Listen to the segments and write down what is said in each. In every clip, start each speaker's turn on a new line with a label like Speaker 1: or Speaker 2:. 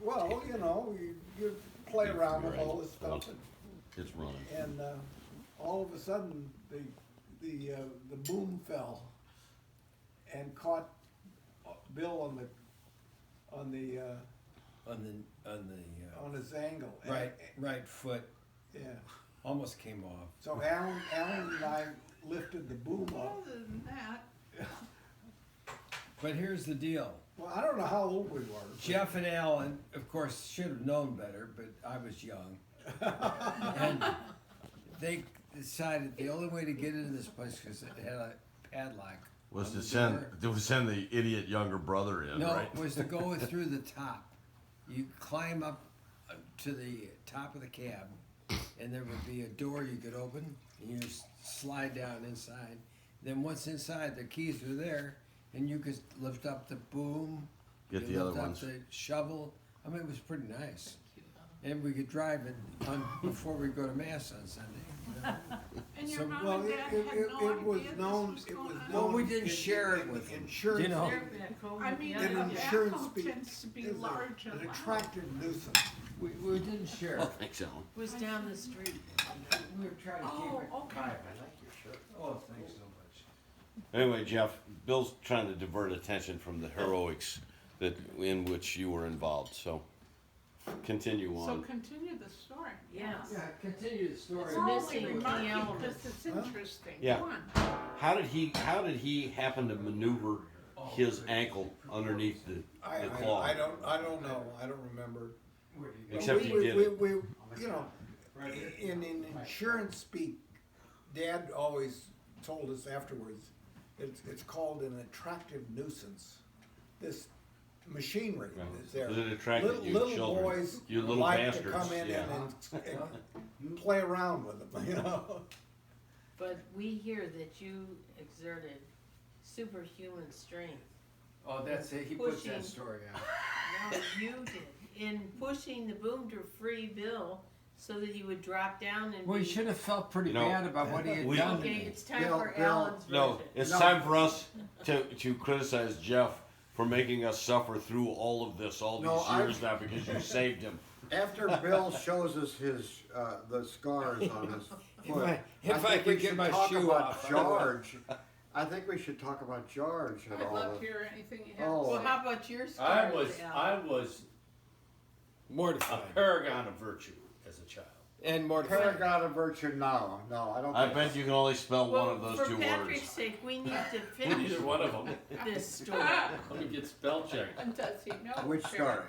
Speaker 1: Well, you play around with all this stuff,
Speaker 2: It's running.
Speaker 1: and all of a sudden the boom fell and caught Bill on his ankle.
Speaker 3: right foot
Speaker 1: Yeah.
Speaker 3: almost came off.
Speaker 1: So Alan and I lifted the boom up.
Speaker 4: Other than that,
Speaker 3: But here's the deal.
Speaker 1: Well, I don't know how old we were.
Speaker 3: Jeff and Alan, of course, should have known better, but I was young. And they decided the only way to get into this place, because it had a padlock,
Speaker 2: Was
Speaker 3: on
Speaker 2: to
Speaker 3: the
Speaker 2: send
Speaker 3: door.
Speaker 2: the idiot younger brother in,
Speaker 3: No,
Speaker 2: right?
Speaker 3: was to go through the top. You climb up to the top of the cab, and there would be a door you could open, and you just slide down inside. Then once inside, the keys were there, and you could lift up the boom.
Speaker 2: Get
Speaker 3: you
Speaker 2: the other
Speaker 3: lift up
Speaker 2: ones.
Speaker 3: the shovel. I mean, it was pretty nice. And we could drive it on before we go to mass on Sunday. You know?
Speaker 4: and your
Speaker 3: So,
Speaker 4: mom
Speaker 1: Well,
Speaker 4: and
Speaker 1: it,
Speaker 4: dad
Speaker 1: it,
Speaker 4: had
Speaker 1: it,
Speaker 4: no
Speaker 1: it was
Speaker 4: idea
Speaker 1: known.
Speaker 4: this was
Speaker 1: It was
Speaker 4: going on?
Speaker 3: Well,
Speaker 1: known
Speaker 3: we didn't
Speaker 1: in-
Speaker 3: share it
Speaker 1: in
Speaker 3: with them,
Speaker 1: insurance.
Speaker 3: you know.
Speaker 4: I mean,
Speaker 1: In
Speaker 4: a
Speaker 1: insurance
Speaker 4: backhoe
Speaker 1: speak,
Speaker 4: tends to be
Speaker 1: is
Speaker 4: large and
Speaker 1: an
Speaker 4: loud.
Speaker 1: attractive nuisance.
Speaker 3: We didn't share
Speaker 2: Oh,
Speaker 3: it.
Speaker 2: thanks, Alan.
Speaker 5: Was down the street.
Speaker 3: We were trying to keep
Speaker 4: Oh,
Speaker 3: it
Speaker 4: okay.
Speaker 3: private. I like your shirt. Oh, thanks so much.
Speaker 2: Anyway, Jeff, Bill's trying to divert attention from the heroics in which you were involved, so continue
Speaker 4: So
Speaker 2: on.
Speaker 4: continue the story.
Speaker 5: Yes.
Speaker 3: Yeah, continue the story.
Speaker 5: It's
Speaker 4: We're only
Speaker 5: missing key
Speaker 4: remarking
Speaker 5: elements.
Speaker 4: because it's interesting.
Speaker 2: Yeah.
Speaker 4: Go on.
Speaker 2: How did he happen to maneuver his ankle underneath the claw?
Speaker 1: I don't know. I don't remember.
Speaker 2: Except he did it.
Speaker 1: We, in insurance speak, Dad always told us afterwards, it's called an attractive nuisance. This machinery is there.
Speaker 2: Because it attracted you
Speaker 1: Little
Speaker 2: children.
Speaker 1: boys
Speaker 2: You little
Speaker 1: like
Speaker 2: bastards.
Speaker 1: to come in
Speaker 2: Yeah.
Speaker 1: and play around with them,
Speaker 5: But we hear that you exerted superhuman strength.
Speaker 3: Oh, that's it. He puts that
Speaker 5: Pushing.
Speaker 3: story out.
Speaker 5: No, you did. In pushing the boom to free Bill so that he would drop down and
Speaker 3: Well, he
Speaker 5: be.
Speaker 3: should have felt pretty
Speaker 2: You know,
Speaker 3: bad about what he had
Speaker 2: we-
Speaker 3: done to
Speaker 5: Okay,
Speaker 3: me.
Speaker 5: it's time
Speaker 1: Bill,
Speaker 5: for
Speaker 1: Bill,
Speaker 5: Alan's version.
Speaker 2: No, it's time for us to criticize Jeff for making us suffer through all of this all
Speaker 6: No,
Speaker 2: these years now because you saved him.
Speaker 6: After Bill shows us his, the scars on his foot.
Speaker 3: If I
Speaker 6: think we
Speaker 3: could get
Speaker 6: should
Speaker 3: my
Speaker 6: talk
Speaker 3: shoe
Speaker 6: about
Speaker 3: off.
Speaker 6: George. I think we should talk about George and
Speaker 4: I'd
Speaker 6: all
Speaker 4: love
Speaker 6: of
Speaker 4: to hear anything you have
Speaker 6: Oh.
Speaker 4: to
Speaker 5: Well,
Speaker 4: say.
Speaker 5: how about your
Speaker 7: I
Speaker 5: story, Alan?
Speaker 7: was a
Speaker 3: Mortified.
Speaker 7: paragon of virtue as a child.
Speaker 3: And mortified.
Speaker 6: Paragon of virtue, no, I don't
Speaker 2: I
Speaker 6: think.
Speaker 2: bet you can only spell one of those
Speaker 5: for
Speaker 2: two
Speaker 5: Patrick's
Speaker 2: words.
Speaker 5: sake, we need to finish
Speaker 7: Neither one of them.
Speaker 5: this story.
Speaker 7: Let me get spell checked.
Speaker 4: And does he know?
Speaker 6: Which story?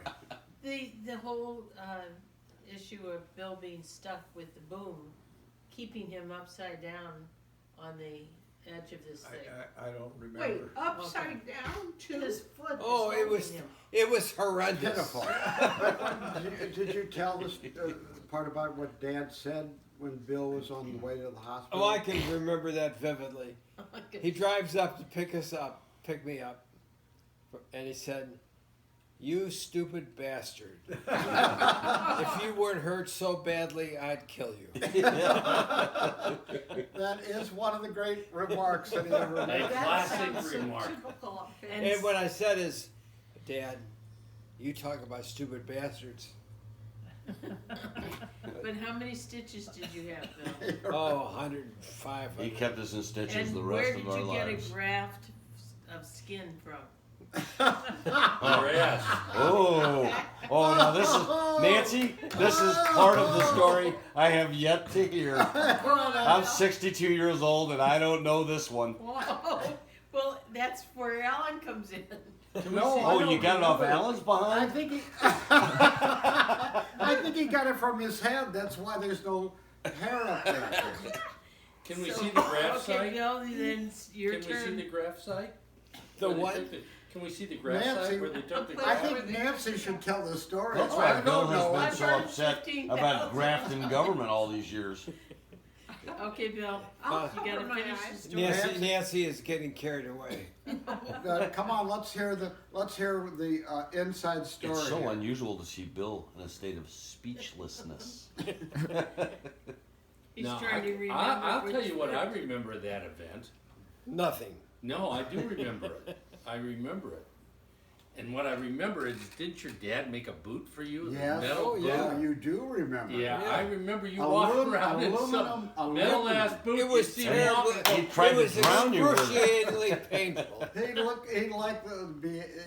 Speaker 5: The whole issue of Bill being stuck with the boom, keeping him upside down on the edge of this thing.
Speaker 1: I don't remember.
Speaker 4: Wait, upside down to
Speaker 5: His foot
Speaker 3: Oh,
Speaker 5: was
Speaker 3: it was
Speaker 5: holding him.
Speaker 3: it was horrendous.
Speaker 6: Pitiful. Did you tell this part about what Dad said when Bill was on the way to the hospital?
Speaker 3: Oh, I can remember that vividly. He drives up to pick me up, and he said, "You stupid bastard! If you weren't hurt so badly, I'd kill you."
Speaker 6: That is one of the great remarks that he ever
Speaker 7: A
Speaker 6: made.
Speaker 4: That sounds
Speaker 7: classic
Speaker 4: so
Speaker 7: remark.
Speaker 4: typical of him.
Speaker 5: And
Speaker 3: And what I said is, "Dad, you talk about stupid bastards."
Speaker 5: But how many stitches did you have, Bill?
Speaker 3: Oh, 105.
Speaker 2: He kept us in stitches
Speaker 5: And
Speaker 2: the
Speaker 5: where
Speaker 2: rest
Speaker 5: did
Speaker 2: of our
Speaker 5: you get
Speaker 2: lives.
Speaker 5: a graft of skin from?
Speaker 7: Your ass.
Speaker 2: Oh, now this is Nancy. This is part of the story I have yet to hear. I'm 62 years old and I don't know this one.
Speaker 5: Oh, well, that's where Alan comes in.
Speaker 6: No, I
Speaker 2: Oh,
Speaker 6: don't
Speaker 2: you got it off
Speaker 6: remember.
Speaker 2: Alan's
Speaker 6: I
Speaker 2: behind?
Speaker 6: think he, I think he got it from his head. That's why there's no hair up there.
Speaker 7: Can we see the graph
Speaker 5: Okay,
Speaker 7: site?
Speaker 5: Bill, then it's your
Speaker 7: Can we see
Speaker 5: turn.
Speaker 7: the graph site?
Speaker 3: The
Speaker 7: Where they
Speaker 3: what?
Speaker 7: took the- Can we see the graph
Speaker 6: Nancy,
Speaker 7: site where they took the
Speaker 6: I
Speaker 7: graph?
Speaker 6: think Nancy should tell the story.
Speaker 2: That's
Speaker 6: I
Speaker 2: why
Speaker 6: don't
Speaker 2: Bill
Speaker 6: know.
Speaker 2: has been so
Speaker 5: I've
Speaker 2: upset
Speaker 5: earned
Speaker 2: about
Speaker 5: $15,000.
Speaker 2: graft in government all these years.
Speaker 5: Okay, Bill,
Speaker 4: I'll
Speaker 5: you gotta
Speaker 4: cover my
Speaker 5: finish the
Speaker 4: eyes.
Speaker 5: story.
Speaker 3: Nancy is getting carried away.
Speaker 6: Come on, let's hear the inside story.
Speaker 2: It's so
Speaker 6: here.
Speaker 2: unusual to see Bill in a state of speechlessness.
Speaker 5: He's
Speaker 3: No,
Speaker 5: trying to remember.
Speaker 7: I'll tell
Speaker 5: which
Speaker 7: you what,
Speaker 5: foot.
Speaker 7: I remember that event.
Speaker 3: Nothing.
Speaker 7: No, I do remember it. I remember it. And what I remember is, didn't your dad make a boot for you? A
Speaker 6: Yes,
Speaker 7: metal
Speaker 6: oh,
Speaker 7: boot?
Speaker 6: yeah, you do remember.
Speaker 7: Yeah,
Speaker 3: Yeah.
Speaker 7: I remember you walking around in some metal ass boot.
Speaker 3: It was
Speaker 7: you see
Speaker 3: terrible.
Speaker 7: me
Speaker 2: He tried
Speaker 3: It was
Speaker 2: to drown you with it.
Speaker 3: excruciatingly painful.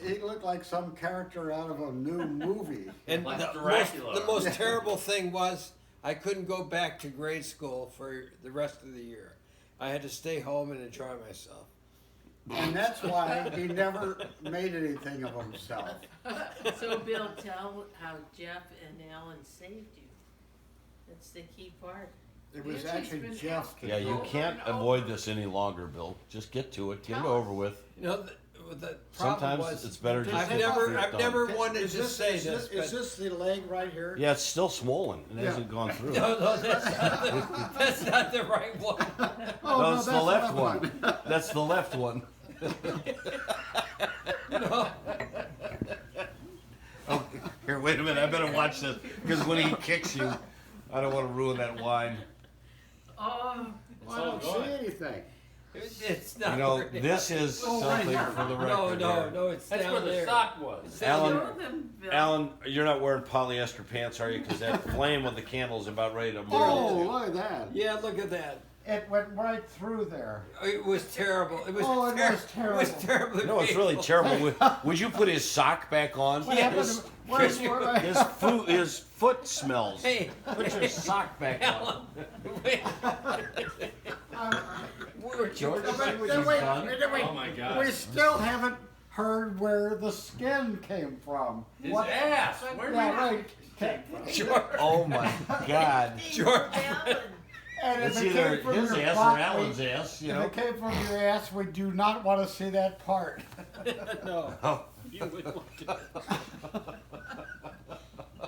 Speaker 6: He looked like some character out of a new movie.
Speaker 3: And
Speaker 7: Like
Speaker 3: the
Speaker 7: Dracula.
Speaker 3: most terrible thing was I couldn't go back to grade school for the rest of the year. I had to stay home and enjoy myself.
Speaker 6: And that's why he never made anything of himself.
Speaker 5: So Bill, tell how Jeff and Alan saved you. That's the key part.
Speaker 6: It was
Speaker 4: Nancy's
Speaker 6: actually
Speaker 4: been
Speaker 6: Jeff.
Speaker 4: asking
Speaker 2: Yeah, you
Speaker 4: over
Speaker 2: can't
Speaker 4: and over.
Speaker 2: avoid this any longer, Bill. Just get to it. Get it
Speaker 4: Tell
Speaker 2: over
Speaker 4: us.
Speaker 2: with.
Speaker 3: You know, the problem
Speaker 2: Sometimes
Speaker 3: was
Speaker 2: it's better just
Speaker 3: I've
Speaker 2: to
Speaker 3: never
Speaker 2: get it done.
Speaker 3: wanted to say this,
Speaker 6: Is
Speaker 3: but
Speaker 6: this the leg right here?
Speaker 2: Yeah, it's still swollen. It
Speaker 6: Yeah.
Speaker 2: hasn't gone through.
Speaker 3: no, that's not the right one.
Speaker 6: Oh,
Speaker 2: No, it's the
Speaker 6: that's
Speaker 2: left one. That's the left one.
Speaker 3: No.
Speaker 2: Oh, here, wait a minute. I better watch this because when he kicks you, I don't want to ruin that wine.
Speaker 5: Oh,
Speaker 6: I don't see anything.
Speaker 3: It's not.
Speaker 2: You know,
Speaker 3: working.
Speaker 2: this is
Speaker 6: Oh, right
Speaker 2: something
Speaker 6: here.
Speaker 2: for the
Speaker 3: No,
Speaker 2: record.
Speaker 3: no,
Speaker 2: here.
Speaker 3: no. It's
Speaker 7: That's
Speaker 3: down
Speaker 7: where the
Speaker 3: there.
Speaker 7: sock was.
Speaker 3: It's down
Speaker 2: Alan,
Speaker 3: there.
Speaker 5: show them, Bill.
Speaker 2: Alan, you're not wearing polyester pants, are you? Because that flame of the candle is about ready to
Speaker 6: Oh,
Speaker 2: burn.
Speaker 6: look at that.
Speaker 3: Yeah, look at that.
Speaker 6: It went right through there.
Speaker 3: It was terrible. It was.
Speaker 6: Oh, it was
Speaker 3: It was terribly.
Speaker 2: No, it's really
Speaker 3: painful.
Speaker 2: terrible. Would you put his sock back on?
Speaker 6: What
Speaker 2: His,
Speaker 6: happened?
Speaker 2: his foot smells.
Speaker 3: Hey,
Speaker 2: Put your sock back on.
Speaker 3: Alan, wait. We're
Speaker 2: George,
Speaker 3: George.
Speaker 2: see what you've done?
Speaker 7: Oh my God.
Speaker 6: We still haven't heard where the skin came from.
Speaker 7: His ass. Where did
Speaker 6: Yeah,
Speaker 7: it
Speaker 6: right. Came from.
Speaker 3: George.
Speaker 2: Oh my God.
Speaker 3: George.
Speaker 5: Alan.
Speaker 6: And if
Speaker 2: It's
Speaker 6: it
Speaker 2: either
Speaker 6: came from
Speaker 2: his
Speaker 6: your
Speaker 2: ass
Speaker 6: butt,
Speaker 2: or Alan's ass, you
Speaker 6: If
Speaker 2: know.
Speaker 6: it came from your ass, we do not want to see that part.
Speaker 3: No.
Speaker 2: Oh.
Speaker 3: You would want to.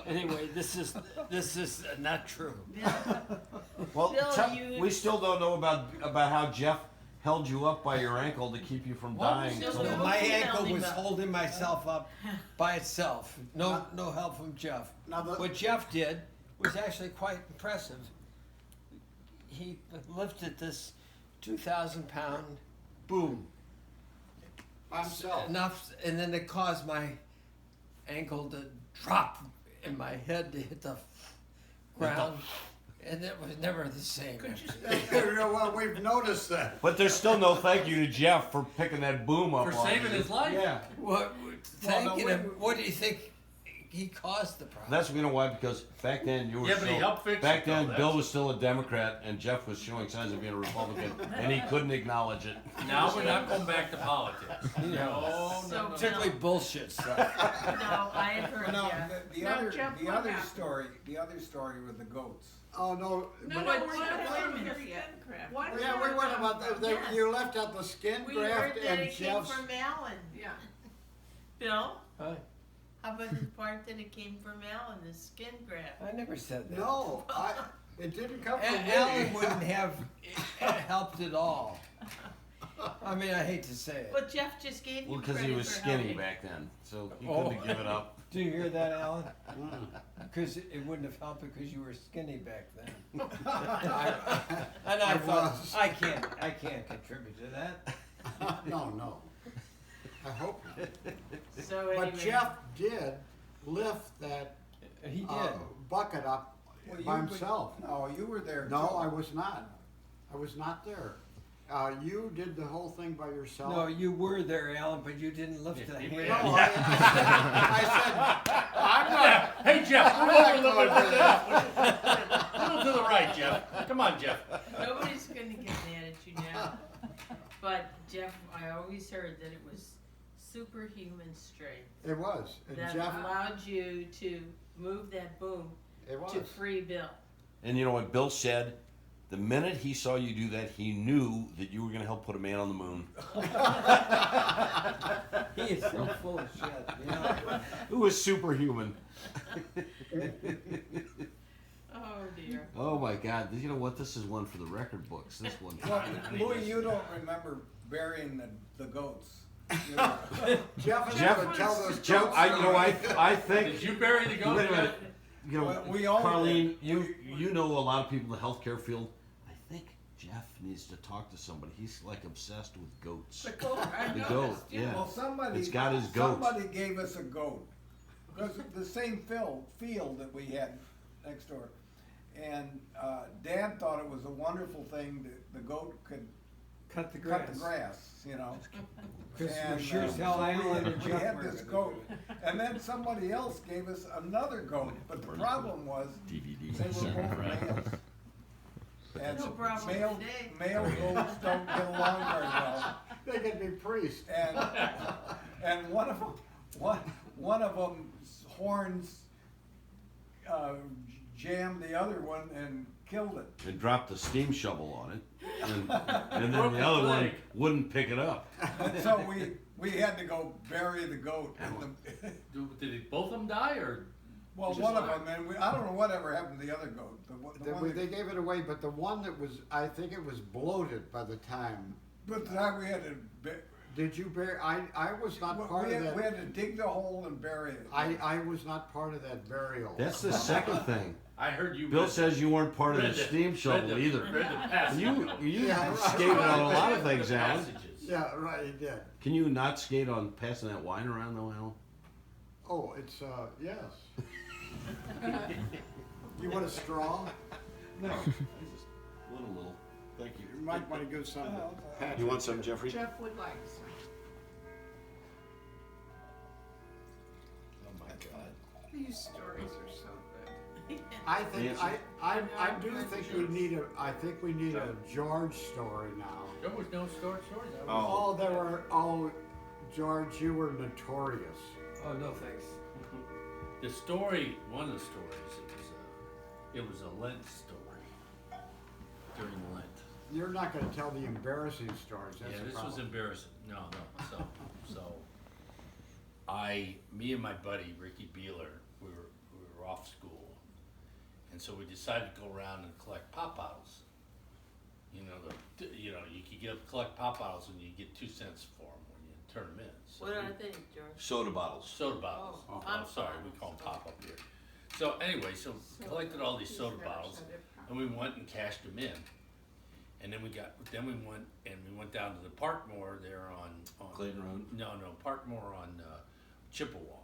Speaker 3: Anyway, this is not true.
Speaker 2: Well,
Speaker 5: Bill, you-
Speaker 2: we still don't know about how Jeff held you up by your ankle to keep you from
Speaker 5: What
Speaker 2: dying.
Speaker 5: was
Speaker 2: So-
Speaker 5: your-
Speaker 3: My
Speaker 5: He
Speaker 3: ankle
Speaker 5: held him
Speaker 3: was
Speaker 5: up.
Speaker 3: holding myself up by itself. No help from Jeff.
Speaker 6: Now the-
Speaker 3: What Jeff did was actually quite impressive. He lifted this 2,000-pound boom
Speaker 6: By himself.
Speaker 3: enough, and then it caused my ankle to drop and my head to hit the ground, and it was never the same.
Speaker 6: You know what? We've noticed that.
Speaker 2: But there's still no thank you to Jeff for picking that boom up.
Speaker 7: For
Speaker 2: on
Speaker 7: saving
Speaker 2: you.
Speaker 7: his life.
Speaker 6: Yeah.
Speaker 3: What? Thanking
Speaker 6: no,
Speaker 3: him. What do you think he caused the problem?
Speaker 2: That's why because back then you were
Speaker 7: Yeah, but
Speaker 2: still,
Speaker 7: he helped fix
Speaker 2: back
Speaker 7: it, though,
Speaker 2: then
Speaker 7: that's-
Speaker 2: Bill was still a Democrat and Jeff was showing signs of being a Republican and he couldn't acknowledge it.
Speaker 7: Now we're not going back to politics. No,
Speaker 5: So,
Speaker 7: no, no.
Speaker 3: Particularly bullshit stuff.
Speaker 5: No, I had heard
Speaker 1: No,
Speaker 5: Jeff.
Speaker 1: the
Speaker 4: No,
Speaker 1: other,
Speaker 4: Jeff,
Speaker 1: the
Speaker 4: what
Speaker 1: other
Speaker 4: happened?
Speaker 1: story, the other story with the goats.
Speaker 6: Oh, no.
Speaker 4: No,
Speaker 6: but-
Speaker 4: no, we're not
Speaker 5: Wait a
Speaker 4: done
Speaker 5: minute.
Speaker 4: here yet.
Speaker 5: Craft.
Speaker 4: What
Speaker 6: Yeah, we
Speaker 4: happened?
Speaker 6: went about that.
Speaker 5: Yes.
Speaker 6: You left out the skin
Speaker 5: We
Speaker 6: graft
Speaker 5: heard that
Speaker 6: and
Speaker 5: it came
Speaker 6: Jeff's.
Speaker 5: from Alan.
Speaker 4: Yeah.
Speaker 5: Bill,
Speaker 3: Huh?
Speaker 5: how about the part that it came from Alan, the skin graft?
Speaker 3: I never said that.
Speaker 6: No, it didn't come from
Speaker 3: Alan
Speaker 6: me.
Speaker 3: wouldn't have helped at all. I mean, I hate to say it.
Speaker 5: Well, Jeff just gave you
Speaker 2: Well, because he
Speaker 5: credit
Speaker 2: was
Speaker 5: for
Speaker 2: skinny
Speaker 5: helping.
Speaker 2: back then, so he
Speaker 3: Oh.
Speaker 2: couldn't give it up.
Speaker 3: Do you hear that, Alan?
Speaker 6: Mm.
Speaker 3: Because it wouldn't have helped because you were skinny back then. And
Speaker 6: I
Speaker 3: I thought
Speaker 6: was.
Speaker 3: I can't contribute to that.
Speaker 6: No. I hope not.
Speaker 5: So anyway.
Speaker 6: But Jeff did lift that
Speaker 3: He did.
Speaker 6: bucket up
Speaker 1: Well,
Speaker 6: by
Speaker 1: you-
Speaker 6: himself.
Speaker 1: No, you were there.
Speaker 6: No,
Speaker 1: too.
Speaker 6: I was not. I was not there. You did the whole thing by yourself.
Speaker 3: No, you were there, Alan, but you didn't lift the
Speaker 6: No,
Speaker 3: hand.
Speaker 6: I said, I'm not.
Speaker 7: Hey, Jeff, move
Speaker 6: I'm
Speaker 7: over a
Speaker 6: not
Speaker 7: little
Speaker 6: going
Speaker 7: bit. A little to the right, Jeff. Come on, Jeff.
Speaker 5: Nobody's gonna get mad at you now. But Jeff, I always heard that it was superhuman strength
Speaker 6: It was. And
Speaker 5: that
Speaker 6: Jeff,
Speaker 5: allowed you to move that boom
Speaker 6: it was.
Speaker 5: to free Bill.
Speaker 2: And you know what Bill said? The minute he saw you do that, he knew that you were going to help put a man on the moon.
Speaker 3: He is so full of shit. You know?
Speaker 2: Who was superhuman?
Speaker 5: Oh dear.
Speaker 2: Oh my God! You know what? This is one for the record books. This one.
Speaker 1: Well, Louis, you don't remember burying the goats. You know.
Speaker 6: Jeff is
Speaker 2: Jeff-
Speaker 6: going to tell those
Speaker 2: Jeff,
Speaker 6: jokes.
Speaker 2: I think.
Speaker 7: Did you bury the goat?
Speaker 2: Wait a minute. You know,
Speaker 1: Well, we all
Speaker 2: Carlene,
Speaker 1: did.
Speaker 2: you know a lot of people in the healthcare field. I think Jeff needs to talk to somebody. He's like obsessed with goats.
Speaker 4: The goat, I
Speaker 2: The
Speaker 4: noticed,
Speaker 2: goat,
Speaker 4: yeah.
Speaker 2: yeah.
Speaker 1: Well, somebody,
Speaker 2: It's got his goat.
Speaker 1: somebody gave us a goat. Because the same field that we had next door. And, Dad thought it was a wonderful thing that the goat could
Speaker 3: Cut the
Speaker 1: cut the grass, you know.
Speaker 3: Cause
Speaker 1: And,
Speaker 3: we sure as
Speaker 1: so
Speaker 3: hell Alan and
Speaker 1: we
Speaker 3: Jeff
Speaker 1: had
Speaker 3: were
Speaker 1: this
Speaker 3: gonna
Speaker 1: goat,
Speaker 3: do it.
Speaker 1: and then somebody else gave us another goat, but the problem was,
Speaker 2: DVD.
Speaker 1: they were both males. And
Speaker 5: No problem
Speaker 1: male,
Speaker 5: today.
Speaker 1: male goats don't get along very well.
Speaker 6: They could be priests.
Speaker 1: And one of them's horns, jammed the other one and killed it.
Speaker 2: And dropped the steam shovel on it. And then the other one wouldn't pick it up.
Speaker 1: And so we had to go bury the goat.
Speaker 7: Did both of them die, or?
Speaker 1: Well,
Speaker 7: Just
Speaker 1: one of
Speaker 7: one.
Speaker 1: them, and I don't know whatever happened to the other goat. The one that-
Speaker 6: They gave it away, but the one that was, I think it was bloated by the time.
Speaker 1: But the time we had to,
Speaker 6: Did you bury, I was not
Speaker 1: we
Speaker 6: part of
Speaker 1: had
Speaker 6: that.
Speaker 1: to dig the hole and bury it.
Speaker 6: I was not part of that burial.
Speaker 2: That's the second thing.
Speaker 7: I heard you.
Speaker 2: Bill
Speaker 7: read
Speaker 2: says you weren't part of the
Speaker 7: read
Speaker 2: steam
Speaker 7: read
Speaker 2: shovel
Speaker 7: the-
Speaker 2: either.
Speaker 7: Read the passage.
Speaker 2: You
Speaker 6: Yeah, right.
Speaker 2: skated on a lot of things, Alan.
Speaker 7: Passages.
Speaker 6: Yeah, right, he did.
Speaker 2: Can you not skate on passing that wine around though, Alan?
Speaker 6: Oh, it's, yes. You want a straw?
Speaker 2: No. Little. Thank
Speaker 6: You might want to give some to Patrick.
Speaker 2: You want some, Jeffrey?
Speaker 4: Jeff would like some.
Speaker 2: Oh my God.
Speaker 4: These stories are so good.
Speaker 6: I think,
Speaker 2: Nancy?
Speaker 6: I do think we need a George story now.
Speaker 7: There was no stories.
Speaker 2: Oh.
Speaker 6: George, you were notorious.
Speaker 3: Oh, no thanks.
Speaker 7: The story, one of the stories, it was a Lent story during Lent.
Speaker 6: You're not gonna tell the embarrassing stories, that's
Speaker 7: Yeah,
Speaker 6: the
Speaker 7: this was
Speaker 6: problem.
Speaker 7: embarrassing. No. So, me and my buddy Ricky Beeler, we were off school, and so we decided to go around and collect pop bottles. You could collect pop bottles and you get 2 cents for them when you turn them in. So
Speaker 5: What are they, George?
Speaker 2: Soda bottles.
Speaker 7: Soda bottles.
Speaker 5: Oh,
Speaker 7: I'm sorry, we call them pop up here. So anyway, so collected all these soda bottles, and we went and cashed them in. And then we went down to the Parkmore there on
Speaker 2: Clayton Road?
Speaker 7: No, Parkmore on Chippewa.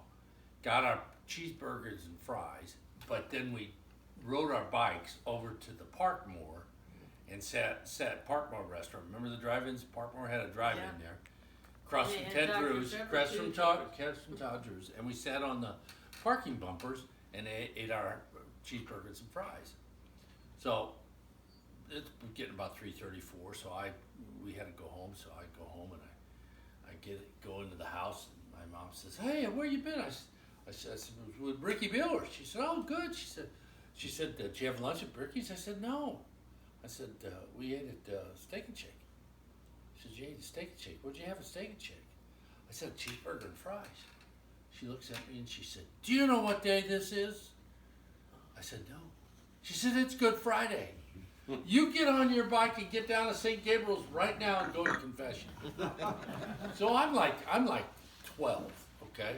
Speaker 7: Got our cheeseburgers and fries, but then we rode our bikes over to the Parkmore and sat at Parkmore restaurant. Remember the drive-ins? Parkmore had a drive-in
Speaker 5: Yeah.
Speaker 7: there. Across
Speaker 5: They
Speaker 7: from
Speaker 5: had
Speaker 7: Ted
Speaker 5: Dr.
Speaker 7: Drew's,
Speaker 5: Pepper
Speaker 7: across
Speaker 5: too,
Speaker 7: from Todd Drew's, and we sat on the parking bumpers and ate our cheeseburgers and fries. So it's getting about 3:34, so we had to go home. So I go home and I go into the house, and my mom says, "Hey, where you been?" I said, "With Ricky Beeler." She said, "Oh, good." She said, "Did you have lunch at Ricky's?" I said, "No." I said, "We ate at Steak and Shake." She said, "You ate at Steak and Shake? What'd you have at Steak and Shake?" I said, "Cheeseburger and fries." She looks at me and she said, "Do you know what day this is?" I said, "No." She said, "It's Good Friday. You get on your bike and get down to St. Gabriel's right now and go to confession." So I'm like 12, okay?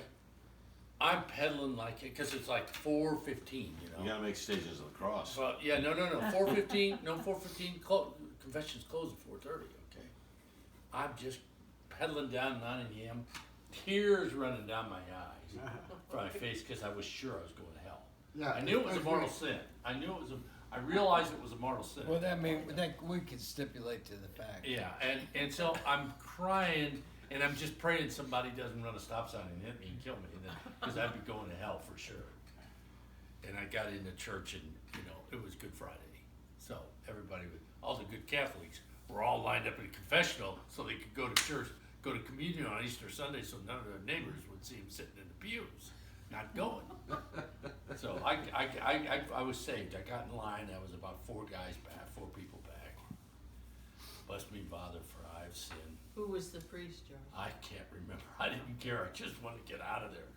Speaker 7: I'm pedaling like it, because it's like 4:15, you know?
Speaker 2: You gotta make stages of the cross.
Speaker 7: Well, yeah, no, 4:15, no, 4:15, confessions close at 4:30, okay? I'm just pedaling down 9 a.m., tears running down my eyes, from my face, because I was sure I was going to hell.
Speaker 6: Yeah,
Speaker 7: I knew it was a
Speaker 6: especially-
Speaker 7: mortal sin. I realized it was a mortal sin.
Speaker 3: Well, that we could stipulate to the fact.
Speaker 7: Yeah, and so I'm crying, and I'm just praying somebody doesn't run a stop sign and hit me and kill me, because I'd be going to hell for sure. And I got into church, and it was Good Friday, so all the good Catholics were all lined up in a confessional so they could go to church, go to communion on Easter Sunday, so none of their neighbors would see them sitting in the pews, not going. So I was saved. I got in line. I was about 4 people back. Bless me, Father, for I have sinned.
Speaker 5: Who was the priest, George?
Speaker 7: I can't remember. I didn't care. I just wanted to get out of there.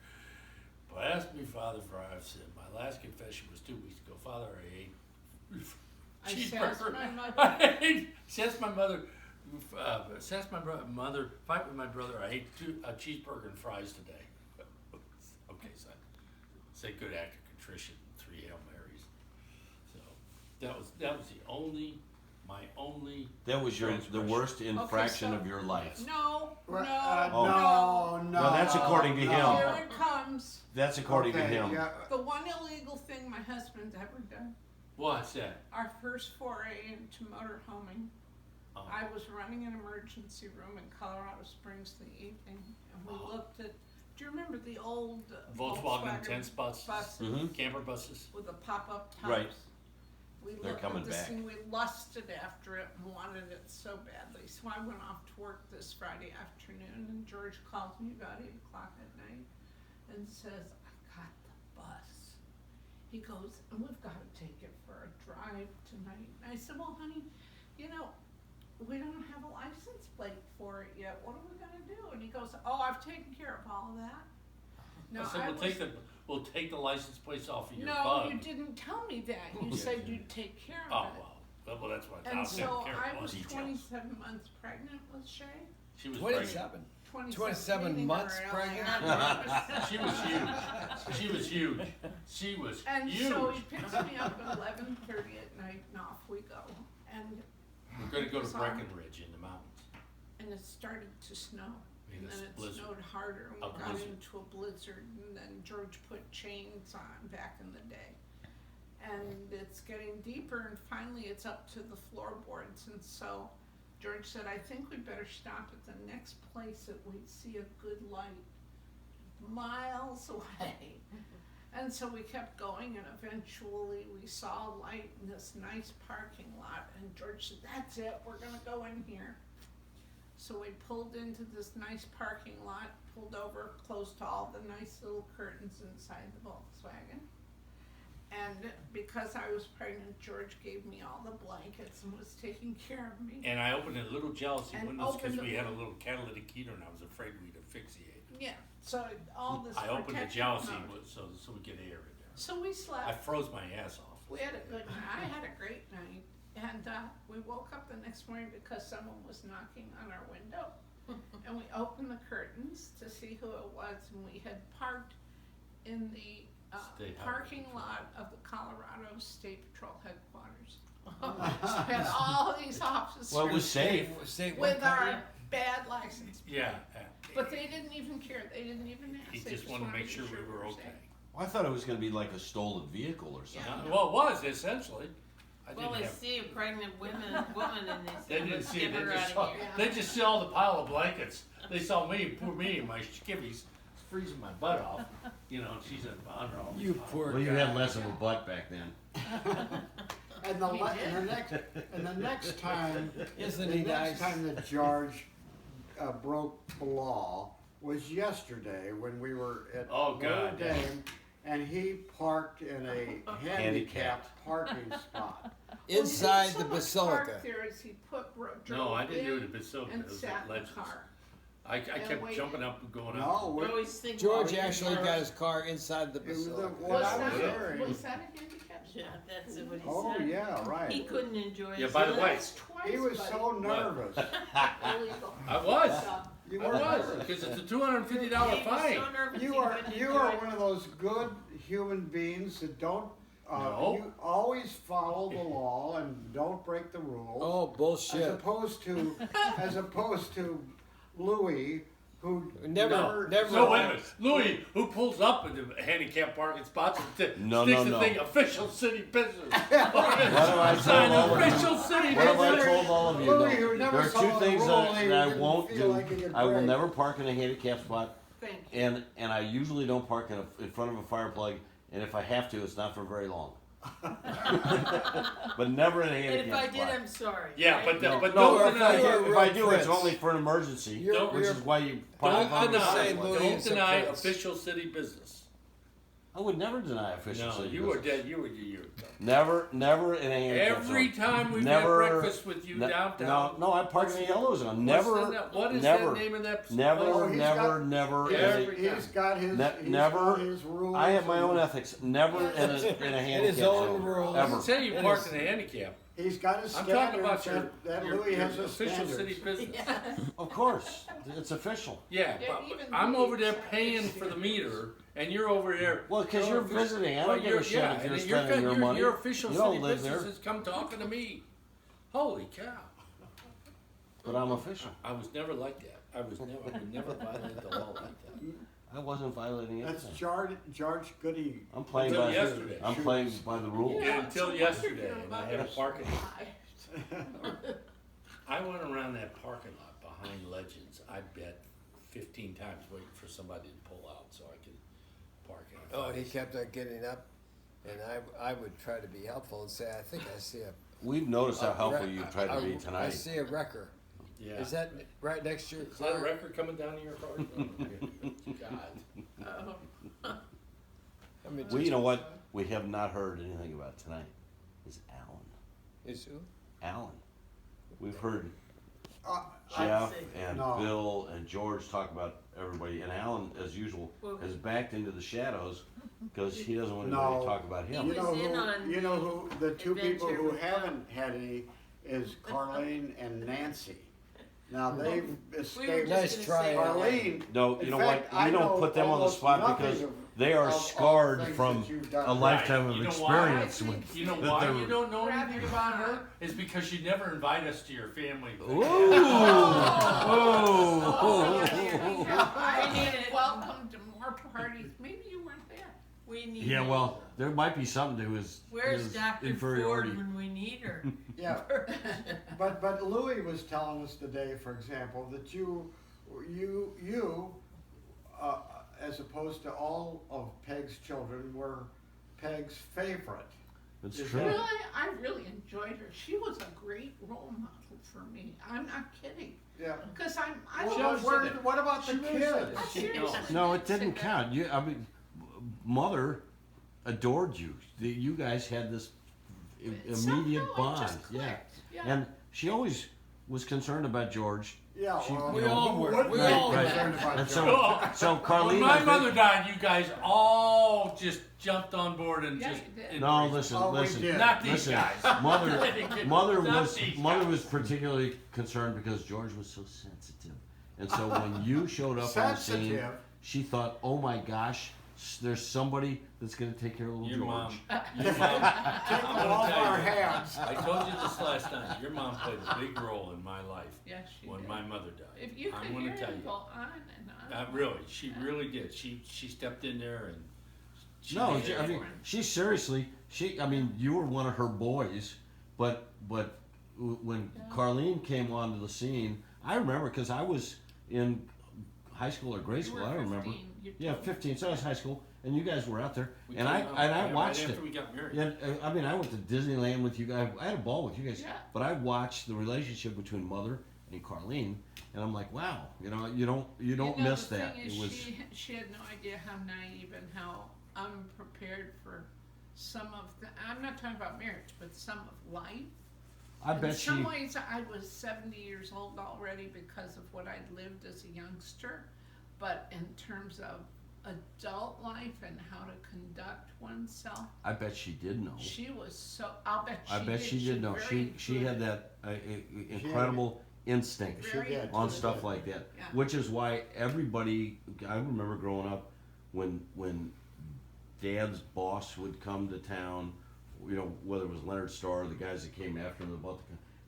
Speaker 7: Bless me, Father, for I have sinned. My last confession was 2 weeks ago. Father, I ate
Speaker 4: I
Speaker 7: cheeseburger.
Speaker 4: sassed my mother.
Speaker 7: I ate, says my mother, mother, fight with my brother. I ate a cheeseburger and fries today. Okay, son. Say good act of contrition, 3 Hail Marys. So that was the only My only.
Speaker 2: That was the
Speaker 7: transgression.
Speaker 2: worst infraction
Speaker 4: so-
Speaker 2: of your life.
Speaker 4: No,
Speaker 6: Well,
Speaker 4: no,
Speaker 6: no,
Speaker 4: no.
Speaker 6: no.
Speaker 2: No, that's according to him.
Speaker 4: Here it comes.
Speaker 2: That's according to
Speaker 6: Okay,
Speaker 2: him.
Speaker 6: yeah,
Speaker 4: The one illegal thing my husband's ever done.
Speaker 7: What's that?
Speaker 4: Our first foray into motorhoming.
Speaker 7: Oh.
Speaker 4: I was running an emergency room in Colorado Springs the evening, and we looked at. Do you remember the old
Speaker 7: Volkswagen tense buses,
Speaker 4: buses
Speaker 2: Mhm.
Speaker 7: camper buses.
Speaker 4: with the pop-up tops?
Speaker 2: Right.
Speaker 4: We
Speaker 2: They're
Speaker 4: looked
Speaker 2: coming
Speaker 4: at this
Speaker 2: back.
Speaker 4: thing, we lusted after it and wanted it so badly. So I went off to work this Friday afternoon, and George calls me about 8 o'clock at night and says, "I got the bus." He goes, "And we've got to take it for a drive tonight." And I said, "Well, honey, you know, we don't have a license plate for it yet. What are we gonna do?" And he goes, "Oh, I've taken care of all of that." No,
Speaker 7: I said, we'll take the license plates off of your
Speaker 4: no,
Speaker 7: bug.
Speaker 4: you didn't tell me that. You said you'd take care
Speaker 7: Oh,
Speaker 4: of it.
Speaker 7: well, that's what I
Speaker 4: And
Speaker 7: was taking
Speaker 4: so
Speaker 7: care
Speaker 4: I
Speaker 7: of.
Speaker 4: was
Speaker 7: Details.
Speaker 4: 27 months pregnant with Shay.
Speaker 7: She was pregnant.
Speaker 3: 27.
Speaker 4: 27
Speaker 3: 27 months pregnant?
Speaker 7: She was huge. She was huge. She was
Speaker 4: And
Speaker 7: huge.
Speaker 4: so he picks me up at 11:30 at night, and off we go. And
Speaker 7: We're gonna go to
Speaker 4: So-
Speaker 7: Breckenridge in the mountains.
Speaker 4: it started to snow.
Speaker 7: In
Speaker 4: And
Speaker 7: this
Speaker 4: then it
Speaker 7: blizzard.
Speaker 4: snowed harder, and
Speaker 7: A
Speaker 4: we got
Speaker 7: blizzard.
Speaker 4: into a blizzard, and then George put chains on back in the day. And it's getting deeper, and finally it's up to the floorboards, and so George said, "I think we'd better stop at the next place that we'd see a good light, miles away." And so we kept going, and eventually we saw a light in this nice parking lot, and George said, "That's it, we're gonna go in here." So we pulled into this nice parking lot, pulled over, closed all the nice little curtains inside the Volkswagen. And because I was pregnant, George gave me all the blankets and was taking care of me.
Speaker 7: And I opened a little jealousy
Speaker 4: And
Speaker 7: windows because
Speaker 4: opened
Speaker 7: we
Speaker 4: the-
Speaker 7: had a little catalytic heater and I was afraid we'd asphyxiate.
Speaker 4: Yeah, so all this
Speaker 7: I opened the
Speaker 4: protection
Speaker 7: jealousy
Speaker 4: mode.
Speaker 7: so we get air in there.
Speaker 4: So we
Speaker 7: I
Speaker 4: slept.
Speaker 7: froze my ass off.
Speaker 4: We had a good night. I had a great night. And we woke up the next morning because someone was knocking on our window. And we opened the curtains to see who it was, and we had parked in the
Speaker 7: State Highway
Speaker 4: parking
Speaker 7: Patrol.
Speaker 4: lot of the Colorado State Patrol headquarters. So we had all these officers
Speaker 2: Well, it was safe.
Speaker 3: Say what
Speaker 4: with
Speaker 3: kind?
Speaker 4: our bad license.
Speaker 7: Yeah.
Speaker 4: But they didn't even care. They didn't even ask.
Speaker 7: He
Speaker 4: They
Speaker 7: just wanted to make
Speaker 4: be
Speaker 7: sure we were okay.
Speaker 4: safe.
Speaker 2: Well, I thought it was going to be like a stolen vehicle or something.
Speaker 4: Yeah.
Speaker 7: Well, it was essentially. I
Speaker 5: Well,
Speaker 7: didn't
Speaker 5: they
Speaker 7: have.
Speaker 5: see a pregnant woman, and they
Speaker 7: They
Speaker 5: say,
Speaker 7: didn't
Speaker 5: "Let's
Speaker 7: see
Speaker 5: get
Speaker 7: it.
Speaker 5: her
Speaker 7: They
Speaker 5: out
Speaker 7: just
Speaker 5: of
Speaker 7: saw.
Speaker 5: here."
Speaker 7: They just saw the pile of blankets. They saw me, poor me, and my skivvies freezing my butt off. You know, she's under all.
Speaker 3: You
Speaker 7: this
Speaker 3: poor
Speaker 2: Well, you
Speaker 3: guy.
Speaker 2: had less of a butt back then.
Speaker 6: and the next time,
Speaker 3: Isn't
Speaker 6: the
Speaker 3: he
Speaker 6: next
Speaker 3: nice?
Speaker 6: time that George broke the law was yesterday when we were at
Speaker 7: Oh,
Speaker 6: Notre
Speaker 7: God, yeah.
Speaker 6: Dame, and he parked in a handicapped parking spot.
Speaker 3: Inside the
Speaker 4: So much
Speaker 3: basilica.
Speaker 4: park there is he
Speaker 7: No, I didn't do it
Speaker 4: in
Speaker 7: at Basilica.
Speaker 4: and
Speaker 7: It was
Speaker 4: sat
Speaker 7: at
Speaker 4: in the
Speaker 7: Legends.
Speaker 4: car.
Speaker 7: I
Speaker 4: and
Speaker 7: kept
Speaker 4: waited.
Speaker 7: jumping up and going up.
Speaker 6: No,
Speaker 5: I
Speaker 6: it
Speaker 5: always think.
Speaker 3: George
Speaker 5: well,
Speaker 3: actually
Speaker 5: George-
Speaker 3: got his car inside the
Speaker 6: it was
Speaker 3: basilica.
Speaker 6: what
Speaker 4: Was
Speaker 6: I was
Speaker 4: that,
Speaker 6: hearing.
Speaker 4: was that a handicap
Speaker 5: Yeah,
Speaker 4: spot?
Speaker 5: that's what he
Speaker 6: Oh
Speaker 5: said.
Speaker 6: yeah,
Speaker 5: He
Speaker 6: right.
Speaker 5: couldn't enjoy
Speaker 7: Yeah,
Speaker 5: his
Speaker 7: by the
Speaker 5: life.
Speaker 7: way,
Speaker 4: That's twice,
Speaker 6: He was
Speaker 4: buddy.
Speaker 6: so nervous.
Speaker 4: Illegal.
Speaker 7: I was.
Speaker 4: So,
Speaker 6: You
Speaker 7: I
Speaker 6: were
Speaker 7: was
Speaker 6: nervous.
Speaker 7: because it's a $250
Speaker 5: He was
Speaker 7: fine.
Speaker 5: so nervous
Speaker 6: You
Speaker 5: he
Speaker 6: are
Speaker 5: couldn't
Speaker 6: you
Speaker 5: enjoy
Speaker 6: are
Speaker 5: it.
Speaker 6: one of those good human beings that don't.
Speaker 7: No.
Speaker 6: You always follow the law and don't break the rules.
Speaker 3: Oh, bullshit.
Speaker 6: As opposed to Louis, who
Speaker 3: Never- never-
Speaker 7: No, wait a minute. Louis, who pulls up in the handicap parking spots and sticks
Speaker 2: No,
Speaker 7: the
Speaker 2: no.
Speaker 7: thing official city business.
Speaker 2: What have I
Speaker 7: Sign
Speaker 2: told all of you?
Speaker 7: official city
Speaker 2: What have I
Speaker 7: business.
Speaker 2: told all of you?
Speaker 6: Louis,
Speaker 2: No.
Speaker 6: who never
Speaker 2: There are
Speaker 6: saw
Speaker 2: two
Speaker 6: the
Speaker 2: things
Speaker 6: rule,
Speaker 2: that
Speaker 6: he
Speaker 2: I
Speaker 6: didn't
Speaker 2: won't
Speaker 6: feel
Speaker 2: do.
Speaker 6: like he could
Speaker 2: I will
Speaker 6: break.
Speaker 2: never park in a handicap spot,
Speaker 4: thank you.
Speaker 2: and I usually don't park in front of a fire plug. And if I have to, it's not for very long. But never in a
Speaker 5: And
Speaker 2: handicap
Speaker 5: if I
Speaker 2: spot.
Speaker 5: did, I'm sorry.
Speaker 7: Yeah,
Speaker 5: right?
Speaker 7: but
Speaker 2: No,
Speaker 7: but
Speaker 2: no,
Speaker 7: don't
Speaker 2: if I,
Speaker 7: deny.
Speaker 3: you're a
Speaker 2: if I
Speaker 3: real
Speaker 2: do, it's
Speaker 3: prince.
Speaker 2: only for an emergency,
Speaker 3: You're-
Speaker 2: which
Speaker 3: you're-
Speaker 2: is why you park in
Speaker 7: Don't
Speaker 2: front of a
Speaker 7: deny.
Speaker 2: fire
Speaker 3: St.
Speaker 2: plug.
Speaker 3: Louis
Speaker 7: Don't
Speaker 3: is a
Speaker 7: deny
Speaker 3: prince.
Speaker 7: official city business.
Speaker 2: I would never deny official
Speaker 7: No,
Speaker 2: city
Speaker 7: you were
Speaker 2: business.
Speaker 7: dead. You were.
Speaker 2: Never in a handicap
Speaker 7: Every
Speaker 2: zone.
Speaker 7: time we've
Speaker 2: Never-
Speaker 7: had breakfast with you downtown.
Speaker 2: No, I park in the yellow zone.
Speaker 7: What's
Speaker 2: Never,
Speaker 7: what is
Speaker 2: never,
Speaker 7: that name of that?
Speaker 2: never,
Speaker 6: Oh, he's
Speaker 2: never,
Speaker 6: got-
Speaker 2: never.
Speaker 7: Yeah,
Speaker 2: in a-
Speaker 7: every-
Speaker 6: He's got his,
Speaker 2: Ne-
Speaker 6: he's
Speaker 2: never-
Speaker 6: got his rules.
Speaker 2: I have my own
Speaker 6: and
Speaker 2: ethics. Never in a
Speaker 3: In
Speaker 2: handicap
Speaker 3: his own
Speaker 2: zone.
Speaker 3: rules.
Speaker 2: Ever.
Speaker 7: Doesn't say you
Speaker 3: It
Speaker 7: parked
Speaker 3: is-
Speaker 7: in a handicap.
Speaker 6: He's got his
Speaker 7: I'm
Speaker 6: standards.
Speaker 7: talking about
Speaker 6: that
Speaker 7: your
Speaker 6: Louis has his
Speaker 7: official
Speaker 6: standards.
Speaker 7: city business.
Speaker 2: Of course, it's official.
Speaker 7: Yeah,
Speaker 4: Yeah,
Speaker 7: but
Speaker 4: even
Speaker 7: I'm
Speaker 4: me,
Speaker 7: over there
Speaker 4: so
Speaker 7: paying
Speaker 4: it's-
Speaker 7: for the meter, and you're over there.
Speaker 2: Well, because you're visiting. I don't give a shit if you're
Speaker 7: and
Speaker 2: spending your money.
Speaker 7: Your official
Speaker 2: You don't
Speaker 7: city
Speaker 2: live there.
Speaker 7: business is come talking to me. Holy cow.
Speaker 2: But I'm official.
Speaker 7: I was never like that. I would never violate the law like that.
Speaker 2: I wasn't violating
Speaker 6: That's
Speaker 2: anything.
Speaker 6: George Goody.
Speaker 2: I'm playing
Speaker 7: Until
Speaker 2: by
Speaker 7: yesterday.
Speaker 2: I'm playing by the rules.
Speaker 7: Yeah,
Speaker 4: it's
Speaker 7: until
Speaker 4: a
Speaker 7: yesterday,
Speaker 4: wonder
Speaker 7: and I
Speaker 4: about
Speaker 7: had a
Speaker 4: this
Speaker 7: parking
Speaker 4: guy.
Speaker 7: I went around that parking lot behind Legends, I bet 15 times waiting for somebody to pull out so I could park it.
Speaker 3: Oh, he kept on getting up, and I would try to be helpful and say, I think I see a.
Speaker 2: We've noticed how
Speaker 3: a
Speaker 2: helpful
Speaker 3: wreck-
Speaker 2: you tried to be
Speaker 3: I
Speaker 2: tonight.
Speaker 3: see a wrecker.
Speaker 7: Yeah.
Speaker 3: Is that right next to your
Speaker 7: Is that a
Speaker 3: car?
Speaker 7: record coming down to your car? Oh, God.
Speaker 4: Oh,
Speaker 3: I mean,
Speaker 2: Well, you know what? We have not heard anything about tonight. Is Alan?
Speaker 3: is who?
Speaker 2: Alan. We've heard
Speaker 6: I-
Speaker 2: Jeff
Speaker 5: see.
Speaker 2: and
Speaker 6: No.
Speaker 2: Bill and George talk about everybody, and Alan, as usual,
Speaker 5: Well-
Speaker 2: has backed into the shadows because he doesn't want
Speaker 6: No.
Speaker 2: anybody to talk about him.
Speaker 6: You
Speaker 5: was
Speaker 6: know
Speaker 5: in on
Speaker 6: who, you know who, the two people
Speaker 5: adventure
Speaker 6: who
Speaker 5: with
Speaker 6: haven't had any is Carlene and Nancy. Now, they've
Speaker 5: We were
Speaker 6: escaped.
Speaker 5: just
Speaker 3: Nice
Speaker 5: gonna
Speaker 3: try,
Speaker 5: say
Speaker 3: Alan.
Speaker 6: Carlene.
Speaker 2: No, you
Speaker 6: in
Speaker 2: know
Speaker 6: fact,
Speaker 2: what?
Speaker 6: I
Speaker 2: You don't
Speaker 6: know
Speaker 2: put them on the
Speaker 6: almost
Speaker 2: spot
Speaker 6: nothing
Speaker 2: because
Speaker 6: of-
Speaker 2: they are
Speaker 6: of
Speaker 2: scarred
Speaker 6: things
Speaker 2: from
Speaker 6: that you've
Speaker 2: a
Speaker 6: done.
Speaker 2: lifetime
Speaker 7: Right.
Speaker 2: of
Speaker 7: You know why?
Speaker 2: experience. with-
Speaker 7: You know
Speaker 2: that
Speaker 7: why
Speaker 2: they're-
Speaker 7: you don't know anything
Speaker 4: Rather
Speaker 7: about
Speaker 4: not.
Speaker 7: her? Is because you never invite us to your family.
Speaker 2: Ooh!
Speaker 4: Oh,
Speaker 2: Ooh!
Speaker 4: yeah,
Speaker 5: I
Speaker 4: I
Speaker 5: need
Speaker 4: get
Speaker 5: it.
Speaker 4: welcome to more parties. Maybe you weren't there.
Speaker 5: We need.
Speaker 2: Yeah, well, there might be something to his,
Speaker 5: Where's
Speaker 2: his
Speaker 5: Dr.
Speaker 2: inferiority.
Speaker 5: Ford when we need her?
Speaker 6: Yeah, but Louis was telling us today, for example, that you, as opposed to all of Peg's children, were Peg's favorite.
Speaker 2: It's
Speaker 6: Is
Speaker 2: true.
Speaker 6: that-
Speaker 4: Really, I really enjoyed her. She was a great role model for me. I'm not kidding.
Speaker 6: Yeah.
Speaker 4: Because I
Speaker 6: Well,
Speaker 4: don't
Speaker 7: She always
Speaker 4: know
Speaker 7: said that.
Speaker 6: what about the
Speaker 7: She really said
Speaker 6: kids?
Speaker 7: that.
Speaker 4: I'm
Speaker 7: She-
Speaker 4: serious.
Speaker 2: No, it didn't count. I mean, mother adored you. You guys had this immediate
Speaker 4: Somehow it
Speaker 2: bond.
Speaker 4: just
Speaker 2: Yeah.
Speaker 4: clicked. Yeah.
Speaker 2: And she always was concerned about George.
Speaker 6: Yeah,
Speaker 2: She-
Speaker 6: well,
Speaker 2: we
Speaker 3: all
Speaker 6: who
Speaker 3: were.
Speaker 6: wouldn't
Speaker 3: We
Speaker 6: be
Speaker 3: all were.
Speaker 6: concerned about
Speaker 2: And
Speaker 6: George?
Speaker 2: so
Speaker 7: When
Speaker 2: Carlene,
Speaker 7: my
Speaker 2: I think-
Speaker 7: mother died, you guys all just jumped on board and
Speaker 4: Yeah,
Speaker 7: just.
Speaker 4: you did.
Speaker 2: No,
Speaker 7: embraced
Speaker 2: listen,
Speaker 6: Oh, we
Speaker 2: listen.
Speaker 6: did.
Speaker 7: Not these
Speaker 2: Listen,
Speaker 7: guys.
Speaker 2: Mother
Speaker 7: Not
Speaker 2: was
Speaker 7: these
Speaker 2: mother
Speaker 7: guys.
Speaker 2: was particularly concerned because George was so sensitive, and so when you showed up on the scene,
Speaker 6: Sensitive.
Speaker 2: she thought, "Oh my gosh, there's somebody that's going to take care of little
Speaker 7: Your
Speaker 2: George."
Speaker 7: mom.
Speaker 6: Take
Speaker 7: I'm
Speaker 6: them
Speaker 7: gonna
Speaker 6: off
Speaker 7: tell
Speaker 6: our
Speaker 7: you.
Speaker 6: hands.
Speaker 7: I told you this last time. Your mom played a big role in my life
Speaker 4: Yes, she
Speaker 7: when
Speaker 4: did.
Speaker 7: my mother died.
Speaker 4: If you
Speaker 7: I'm
Speaker 4: could
Speaker 7: gonna
Speaker 4: hear
Speaker 7: tell
Speaker 4: him
Speaker 7: you.
Speaker 4: go on and on.
Speaker 7: Really, she really did. She stepped in there and. She
Speaker 2: No,
Speaker 7: made it
Speaker 2: I mean,
Speaker 7: for him.
Speaker 2: she seriously, I mean, you were one of her boys, but when Carlene came onto the scene, I remember because I was in high school or grade
Speaker 4: You
Speaker 2: school.
Speaker 4: were
Speaker 2: I remember.
Speaker 4: 15, you
Speaker 2: Yeah,
Speaker 4: told me.
Speaker 2: 15. So I was high school, and you guys were out there,
Speaker 7: We
Speaker 2: and
Speaker 7: came
Speaker 2: I
Speaker 7: out,
Speaker 2: and I
Speaker 7: yeah,
Speaker 2: watched
Speaker 7: right
Speaker 2: it.
Speaker 7: after we got married.
Speaker 2: Yeah, I mean, I went to Disneyland with you guys. I had a ball with you guys.
Speaker 4: Yeah.
Speaker 2: But I watched the relationship between Mother and Carlene, and I'm like, wow, you don't
Speaker 4: You know,
Speaker 2: miss
Speaker 4: the
Speaker 2: that.
Speaker 4: thing is,
Speaker 2: It was
Speaker 4: she had no idea how naive and how unprepared for some of the. I'm not talking about marriage, but some of life.
Speaker 2: I
Speaker 4: In
Speaker 2: bet she.
Speaker 4: some ways, I was 70 years old already because of what I'd lived as a youngster. But in terms of adult life and how to conduct oneself,
Speaker 2: I bet she did know.
Speaker 4: she was so. I'll bet she
Speaker 2: I bet she did know.
Speaker 4: very
Speaker 2: She had
Speaker 4: good.
Speaker 2: that incredible instinct
Speaker 6: She did.
Speaker 2: on
Speaker 6: She
Speaker 2: stuff
Speaker 6: did.
Speaker 2: like that,
Speaker 4: Yeah.
Speaker 2: which is why everybody. I remember growing up when Dad's boss would come to town. You know, whether it was Leonard Starr or the guys that came after him about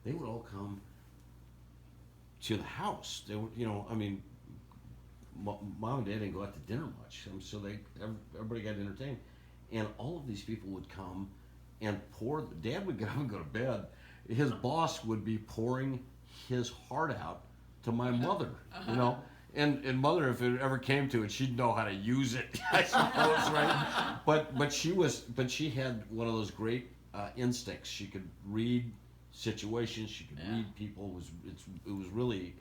Speaker 2: they would all come to the house. They would, I mean, mom and dad didn't go out to dinner much, so everybody got entertained, and all of these people would come and pour. Dad would get up and go to bed. His boss would be pouring his heart out to my mother, And mother, if it ever came to it, she'd know how to use it, I suppose, right? But she had one of those great instincts. She could read situations. She could read people. It was really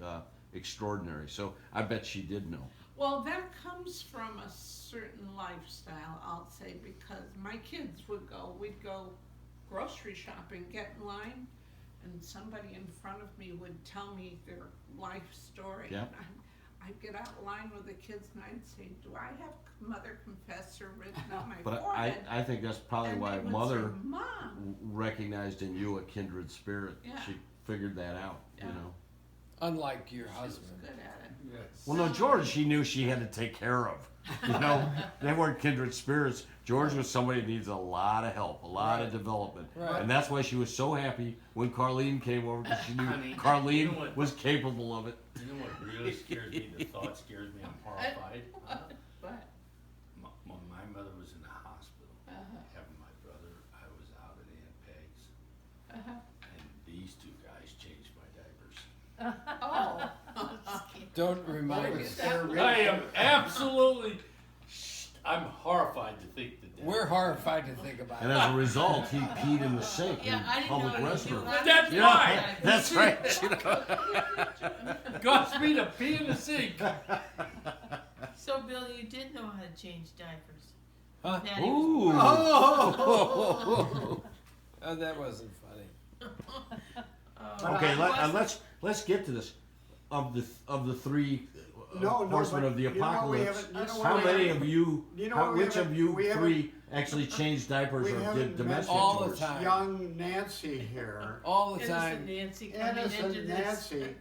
Speaker 2: extraordinary. So I bet she did know.
Speaker 4: Well, that comes from a certain lifestyle, I'll say, because my kids we'd go grocery shopping, get in line, and somebody in front of me would tell me their life story.
Speaker 2: Yeah.
Speaker 4: And I'd get out of line with the kids and I'd say, do I have Mother Confessor written on my
Speaker 2: But
Speaker 4: forehead?
Speaker 2: I think that's probably
Speaker 4: And
Speaker 2: why
Speaker 4: they would
Speaker 2: mother
Speaker 4: say, Mom.
Speaker 2: recognized in you a kindred spirit.
Speaker 4: Yeah.
Speaker 2: She figured that out,
Speaker 4: Yeah.
Speaker 3: Unlike your
Speaker 4: She was
Speaker 3: husband.
Speaker 4: good at it.
Speaker 7: Yes.
Speaker 2: Well, no, George, she knew she had to take care of. You know, they weren't kindred spirits. George was somebody that needs a lot of help, a lot of
Speaker 3: Right.
Speaker 2: development.
Speaker 3: Right.
Speaker 2: And that's why she was so happy when Carlene came over, because she knew
Speaker 7: Honey,
Speaker 2: Carlene
Speaker 7: you know what?
Speaker 2: was capable of it.
Speaker 7: You know what really scares me? The thought scares me. I'm horrified.
Speaker 4: But,
Speaker 7: When my mother was in the hospital,
Speaker 4: uh-huh,
Speaker 7: having my brother, I was out at Aunt Peg's,
Speaker 4: uh-huh.
Speaker 7: and these two guys changed my diapers.
Speaker 4: Oh.
Speaker 3: Don't remind
Speaker 1: Would
Speaker 3: us.
Speaker 1: scare me.
Speaker 7: I am absolutely. I'm horrified to think that.
Speaker 3: We're horrified to think about
Speaker 2: And
Speaker 3: it.
Speaker 2: as a result, he peed in the sink in
Speaker 5: Yeah, I didn't
Speaker 2: public
Speaker 5: know you do
Speaker 2: restroom.
Speaker 5: that.
Speaker 7: That's
Speaker 2: Yeah,
Speaker 7: right.
Speaker 2: that's right.
Speaker 7: Cost me to pee in the sink.
Speaker 5: So Bill, you did know how to change diapers.
Speaker 3: Huh?
Speaker 5: Patty was-
Speaker 2: Ooh.
Speaker 3: Oh, that wasn't funny.
Speaker 5: Oh,
Speaker 2: Okay,
Speaker 5: I wasn't-
Speaker 2: let's get to this. Of the three
Speaker 6: No,
Speaker 2: horsemen
Speaker 6: but
Speaker 2: of the
Speaker 6: you know what we
Speaker 2: apocalypse,
Speaker 6: haven't- you know what
Speaker 2: how
Speaker 6: we
Speaker 2: many
Speaker 6: haven't-
Speaker 2: of you,
Speaker 6: you know
Speaker 2: how,
Speaker 6: what we
Speaker 2: which of
Speaker 6: haven't-
Speaker 2: you
Speaker 6: we haven't-
Speaker 2: three actually changed diapers
Speaker 6: we
Speaker 2: or
Speaker 6: haven't
Speaker 2: did domestic
Speaker 3: mentioned all the
Speaker 2: chores?
Speaker 3: time.
Speaker 6: Young Nancy here,
Speaker 3: All the
Speaker 5: Innocent
Speaker 3: time.
Speaker 5: Nancy coming into
Speaker 6: innocent
Speaker 5: this.
Speaker 6: Nancy,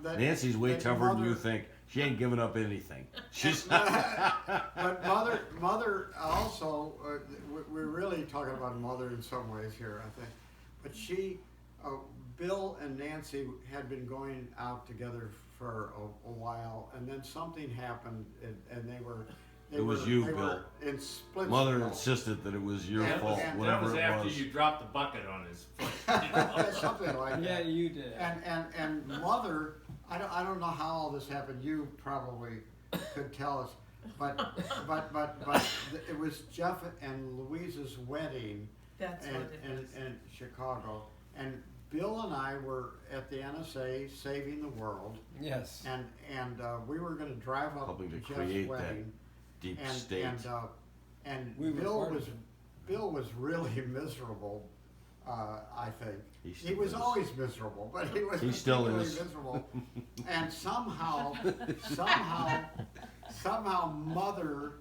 Speaker 6: that.
Speaker 2: Nancy's way
Speaker 6: that
Speaker 2: tougher than
Speaker 6: mother-
Speaker 2: you think. She ain't giving up anything. She's
Speaker 6: But mother also, we're really talking about mother in some ways here, I think. But Bill and Nancy had been going out together for a while, and then something happened, and they were.
Speaker 2: It was you,
Speaker 6: they
Speaker 2: Bill.
Speaker 6: were in split.
Speaker 2: Mother insisted that it was your
Speaker 6: Yeah,
Speaker 2: fault,
Speaker 6: and
Speaker 7: That
Speaker 2: whatever
Speaker 7: was
Speaker 2: it
Speaker 7: after
Speaker 2: was.
Speaker 7: you dropped the bucket on his foot.
Speaker 6: Something like that.
Speaker 3: Yeah, you did.
Speaker 6: And mother, I don't know how all this happened. You probably could tell us, but it was Jeff and Louise's wedding
Speaker 5: That's what it was.
Speaker 6: in Chicago, and Bill and I were at the NSA saving the world,
Speaker 3: Yes.
Speaker 6: and we were going to drive up
Speaker 2: Helping to
Speaker 6: Jeff's
Speaker 2: create that
Speaker 6: wedding,
Speaker 2: Deep
Speaker 6: and
Speaker 2: state.
Speaker 6: and
Speaker 3: We were part of it.
Speaker 6: Bill was really miserable. I think
Speaker 2: He
Speaker 6: he
Speaker 2: still
Speaker 6: was
Speaker 2: is.
Speaker 6: always miserable, but he was
Speaker 2: He still
Speaker 6: particularly
Speaker 2: is.
Speaker 6: miserable. And somehow, mother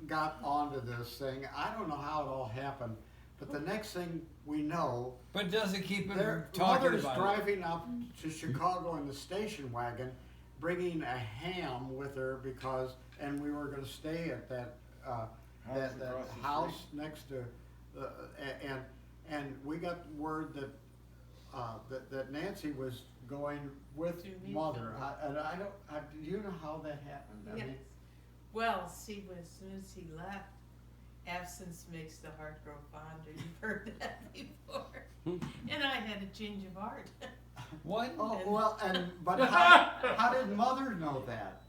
Speaker 6: got onto this thing. I don't know how it all happened, but the next thing we know,
Speaker 3: But doesn't keep him
Speaker 6: their
Speaker 3: talking
Speaker 6: mother's
Speaker 3: about
Speaker 6: driving up to Chicago in the station wagon, bringing a ham with her and we were going to stay at that
Speaker 1: across the
Speaker 6: house
Speaker 1: street.
Speaker 6: next to, and we got word that that Nancy was going with
Speaker 5: To meet
Speaker 6: mother.
Speaker 5: them.
Speaker 6: Do you know how that happened? I
Speaker 5: Yes.
Speaker 6: mean,
Speaker 5: Well, see, as soon as he left, absence makes the heart grow fonder. You've heard that before. And I had a change of heart.
Speaker 3: it. What?
Speaker 6: oh well, but how did mother know that?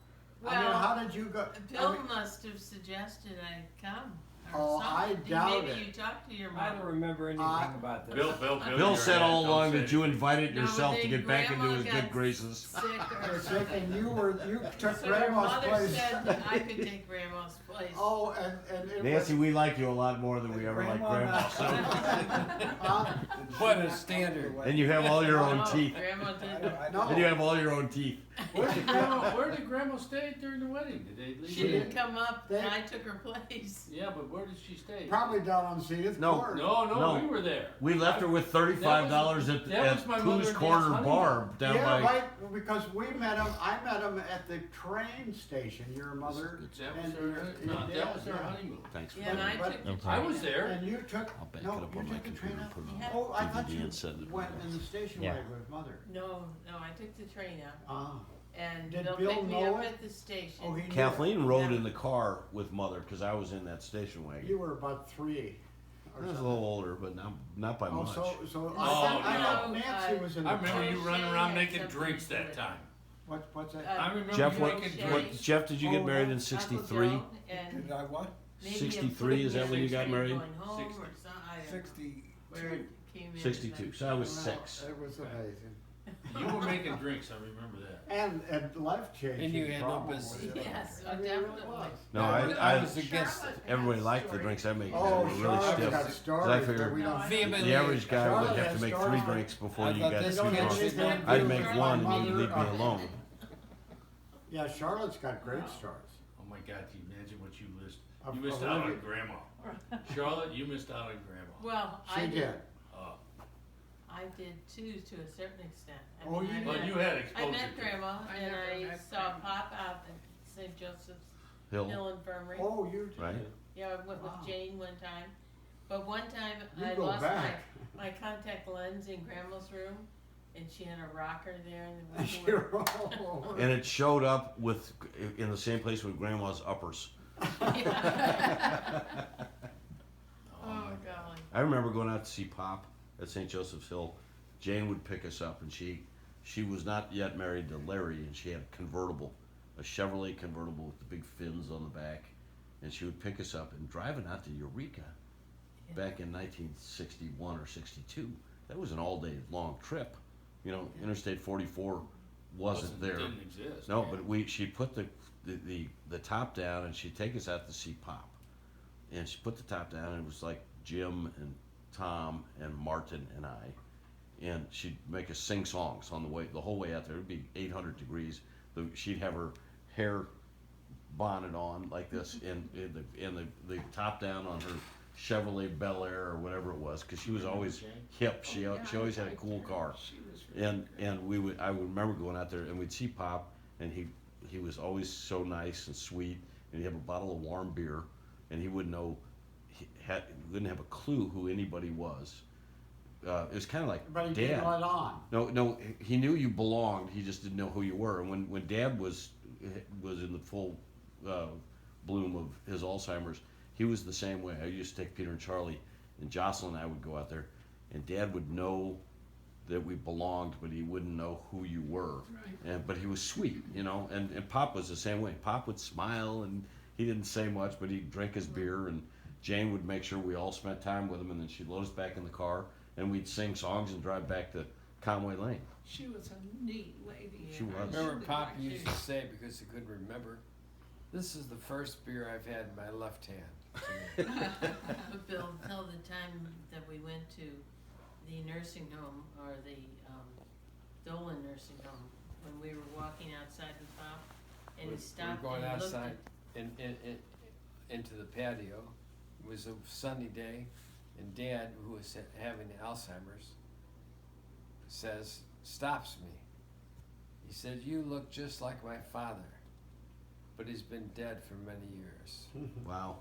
Speaker 6: I mean,
Speaker 5: Well,
Speaker 6: how did you go?
Speaker 5: Bill must have suggested I come. Or
Speaker 6: Oh, I
Speaker 5: something.
Speaker 6: doubt
Speaker 5: Maybe
Speaker 6: it.
Speaker 5: you talked to your
Speaker 3: I don't
Speaker 5: mom.
Speaker 3: remember anything about this.
Speaker 7: Bill,
Speaker 2: Bill said all
Speaker 7: don't
Speaker 2: along
Speaker 7: say
Speaker 2: that you
Speaker 7: anything.
Speaker 2: invited
Speaker 5: No,
Speaker 2: yourself to
Speaker 5: then
Speaker 2: get back into
Speaker 5: Grandma
Speaker 2: his
Speaker 5: got
Speaker 2: good graces.
Speaker 5: Sick or
Speaker 6: You're sick,
Speaker 5: something.
Speaker 6: and you took
Speaker 5: So her
Speaker 6: grandma's
Speaker 5: mother
Speaker 6: place.
Speaker 5: said that I could take grandma's place.
Speaker 6: Oh, and it
Speaker 2: Nancy,
Speaker 6: was,
Speaker 2: we like you a lot more than we ever like Grandma. So.
Speaker 3: What a standard.
Speaker 2: And you have all your own
Speaker 5: Oh,
Speaker 2: teeth.
Speaker 5: Grandma didn't.
Speaker 6: no.
Speaker 2: And you have all your own teeth.
Speaker 7: Where did Grandma stay during the wedding? Did they leave?
Speaker 5: She
Speaker 7: her?
Speaker 5: didn't come up,
Speaker 6: They-
Speaker 5: and I took her place.
Speaker 7: Yeah, but where did she stay?
Speaker 6: Probably down on Zenith
Speaker 2: No.
Speaker 6: Court.
Speaker 7: No,
Speaker 2: No.
Speaker 7: we were there.
Speaker 2: We left her with $35 at
Speaker 7: that was my mother
Speaker 2: Pooh's
Speaker 7: and
Speaker 2: Corner
Speaker 7: Dad's
Speaker 2: Bar down
Speaker 6: Yeah,
Speaker 2: by.
Speaker 6: right, because I met him at the train station, your mother.
Speaker 7: That was
Speaker 6: and
Speaker 7: their,
Speaker 6: your-
Speaker 7: no,
Speaker 6: your
Speaker 7: that
Speaker 6: dad,
Speaker 7: was their
Speaker 6: yeah.
Speaker 7: honeymoon.
Speaker 2: Thanks for
Speaker 5: Yeah, and I
Speaker 6: But-
Speaker 5: took the
Speaker 2: Okay.
Speaker 5: train.
Speaker 7: I was there.
Speaker 6: And you took,
Speaker 2: I'll back
Speaker 6: no,
Speaker 2: it up
Speaker 6: you
Speaker 2: on my
Speaker 6: took the
Speaker 2: computer
Speaker 6: train
Speaker 2: and
Speaker 6: out?
Speaker 2: put it on
Speaker 5: Yeah.
Speaker 6: Oh, I thought
Speaker 2: DVD
Speaker 6: you
Speaker 2: and send it
Speaker 6: went
Speaker 2: around.
Speaker 6: in the station
Speaker 8: Yeah.
Speaker 6: wagon with mother.
Speaker 5: No, I took the train out,
Speaker 6: Ah,
Speaker 5: and
Speaker 6: Did
Speaker 5: Bill
Speaker 6: Bill
Speaker 5: picked me
Speaker 6: know
Speaker 5: up
Speaker 6: it?
Speaker 5: at the station.
Speaker 6: oh, he knew.
Speaker 2: Kathleen rode in the car with Mother because I was in that station wagon.
Speaker 6: You were about 3.
Speaker 2: I was a little older, but not by
Speaker 6: Oh,
Speaker 2: much.
Speaker 6: so
Speaker 7: Oh,
Speaker 6: I thought
Speaker 7: no.
Speaker 6: Nancy was in the
Speaker 7: I remember
Speaker 6: car.
Speaker 7: you running
Speaker 5: Shay
Speaker 7: around
Speaker 5: had
Speaker 7: making
Speaker 5: something
Speaker 7: drinks
Speaker 5: to do
Speaker 7: that
Speaker 5: with it.
Speaker 7: time.
Speaker 6: What's that?
Speaker 5: Uh,
Speaker 7: I remember
Speaker 2: Jeff,
Speaker 7: you
Speaker 2: what,
Speaker 7: making
Speaker 5: Shay.
Speaker 7: drinks.
Speaker 2: Jeff, did you get
Speaker 6: Oh,
Speaker 2: married in
Speaker 5: Uncle
Speaker 2: '63?
Speaker 5: Joe and
Speaker 1: Did I what?
Speaker 5: maybe a
Speaker 2: 63, is that when you got
Speaker 5: train
Speaker 2: married?
Speaker 5: Going home
Speaker 7: 60.
Speaker 5: or something, I don't know.
Speaker 1: 62.
Speaker 5: Where it came in.
Speaker 2: 62. So I was
Speaker 6: Wow,
Speaker 2: 6.
Speaker 6: It was amazing.
Speaker 7: You were making drinks, I remember that.
Speaker 6: And life changing.
Speaker 3: And you had no
Speaker 6: probably.
Speaker 3: business.
Speaker 5: Yes,
Speaker 6: I mean, it really
Speaker 5: definitely.
Speaker 6: was.
Speaker 2: No,
Speaker 3: I was against it.
Speaker 4: Charlotte
Speaker 2: everybody
Speaker 4: has
Speaker 2: liked the
Speaker 4: stories.
Speaker 2: drinks I make.
Speaker 6: Oh,
Speaker 2: They were really
Speaker 6: Charlotte's
Speaker 2: stiff.
Speaker 6: got
Speaker 2: I
Speaker 6: stories
Speaker 2: figured
Speaker 6: that we
Speaker 5: No,
Speaker 6: don't.
Speaker 5: I-
Speaker 3: Vehemently.
Speaker 2: The average guy would
Speaker 6: Charlotte
Speaker 2: have
Speaker 6: has
Speaker 2: to make
Speaker 6: stories
Speaker 2: 3 drinks before
Speaker 3: I
Speaker 2: you
Speaker 3: thought
Speaker 2: got
Speaker 3: this
Speaker 2: too
Speaker 3: was
Speaker 2: drunk.
Speaker 3: interesting.
Speaker 2: I'd make
Speaker 5: Charlotte
Speaker 2: one and
Speaker 6: Mother-
Speaker 2: you'd leave me alone.
Speaker 6: Yeah, Charlotte's got great stories.
Speaker 7: Oh my God, can you imagine what you missed?
Speaker 6: Of-
Speaker 7: You missed
Speaker 6: of
Speaker 7: out on
Speaker 6: living.
Speaker 7: Grandma. Charlotte, you missed out on Grandma.
Speaker 5: Well,
Speaker 6: She
Speaker 5: I
Speaker 6: did.
Speaker 5: did.
Speaker 7: Oh,
Speaker 5: I did too, to a certain extent. I
Speaker 6: Oh,
Speaker 5: mean,
Speaker 6: you
Speaker 5: I
Speaker 6: did.
Speaker 7: but
Speaker 5: met-
Speaker 7: you had
Speaker 5: I
Speaker 7: exposure
Speaker 5: met
Speaker 7: to
Speaker 5: Grandma,
Speaker 4: I
Speaker 5: and
Speaker 4: never
Speaker 5: I
Speaker 4: met
Speaker 5: saw
Speaker 4: Grandma.
Speaker 5: Pop out at St. Joseph's
Speaker 2: Hill.
Speaker 5: Hill Infirmary.
Speaker 6: Oh, you did.
Speaker 2: Right.
Speaker 5: Yeah, I went with
Speaker 6: Wow.
Speaker 5: Jane one time, but one time
Speaker 6: You
Speaker 5: I
Speaker 6: go
Speaker 5: lost
Speaker 6: back.
Speaker 5: my contact lens in Grandma's room, and she had a rocker there in the room.
Speaker 6: You're all-
Speaker 2: And it showed up with in the same place with Grandma's uppers.
Speaker 5: Oh golly.
Speaker 2: I remember going out to see Pop at St. Joseph's Hill. Jane would pick us up, and she was not yet married to Larry, and she had a convertible, a Chevrolet convertible with the big fins on the back, and she would pick us up and driving out to Eureka back in 1961 or 62. That was an all-day long trip. You know, Interstate 44 wasn't there.
Speaker 7: Didn't exist.
Speaker 2: No, but she put the top down, and she'd take us out to see Pop. And she put the top down, and it was like Jim and Tom and Martin and I. And she'd make us sing songs on the whole way out there. It'd be 800 degrees. She'd have her hair bonnet on like this, and the top down on her Chevrolet Bel Air or whatever it was, because she was always hip. She always had a cool car. And I would remember going out there, and we'd see Pop, and he was always so nice and sweet, and he'd have a bottle of warm beer, and he wouldn't know, wouldn't have a clue who anybody was. It was kind of like
Speaker 6: But he
Speaker 2: Dad.
Speaker 6: didn't let on.
Speaker 2: No, he knew you belonged. He just didn't know who you were. And when Dad was in the full bloom of his Alzheimer's, he was the same way. I used to take Peter and Charlie, and Jocelyn and I would go out there, and Dad would know that we belonged, but he wouldn't know who you were.
Speaker 4: Right.
Speaker 2: But he was sweet, you know. And Pop was the same way. Pop would smile, and he didn't say much, but he'd drink his beer, and Jane would make sure we all spent time with him, and then she'd load us back in the car, and we'd sing songs and drive back to Conway Lane.
Speaker 4: She was a neat lady.
Speaker 2: She was.
Speaker 3: Remember
Speaker 4: really
Speaker 3: Pop
Speaker 4: liked
Speaker 3: used
Speaker 4: you.
Speaker 3: to say, because he couldn't remember, "This is the first beer I've had in my left hand."
Speaker 5: But Bill, tell the time that we went to the nursing home, or the Dolan nursing home, when we were walking outside with Pop, and he stopped
Speaker 3: We were going
Speaker 5: and looked
Speaker 3: outside
Speaker 5: at,
Speaker 3: into the patio. It was a sunny day, and Dad, who was having Alzheimer's, stops me. He said, "You look just like my father, but he's been dead for many years."
Speaker 2: Wow.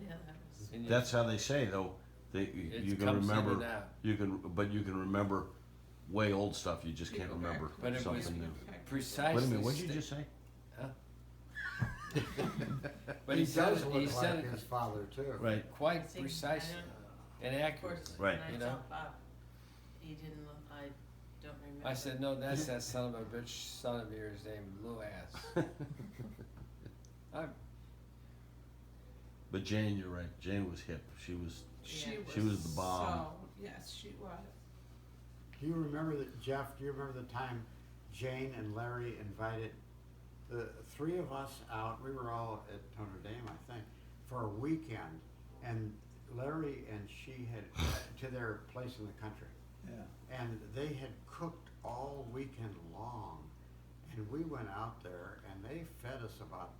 Speaker 5: yeah, that was,
Speaker 3: And
Speaker 2: That's how they say, though. You
Speaker 3: it
Speaker 2: can
Speaker 3: comes in
Speaker 2: remember.
Speaker 3: and out.
Speaker 2: You can remember way old stuff. You just can't
Speaker 4: People back
Speaker 2: remember
Speaker 3: But it was
Speaker 2: something new.
Speaker 3: precisely.
Speaker 2: Wait a minute. What did you just say?
Speaker 3: But
Speaker 6: he
Speaker 3: he said
Speaker 6: does
Speaker 3: it,
Speaker 6: look
Speaker 3: he
Speaker 6: like
Speaker 3: said it
Speaker 6: his father too.
Speaker 2: Right.
Speaker 3: quite
Speaker 5: See, I
Speaker 3: precisely and
Speaker 5: of
Speaker 3: accurate.
Speaker 5: course,
Speaker 2: Right.
Speaker 5: when I
Speaker 3: You
Speaker 5: saw
Speaker 3: know?
Speaker 5: Pop, he didn't look, I don't remember.
Speaker 3: I said, "No, that's that son of a bitch, son of yours named Lou Ass."
Speaker 2: But Jane, you're right. Jane was hip. She was.
Speaker 4: She
Speaker 2: She was the bomb.
Speaker 4: So, yes, she was.
Speaker 6: Do you remember that, Jeff? Do you remember the time Jane and Larry invited the three of us out? We were all at Notre Dame, I think, for a weekend, and Larry and she had to their place in the country,
Speaker 1: Yeah.
Speaker 6: and they had cooked all weekend long, and we went out there and they fed us about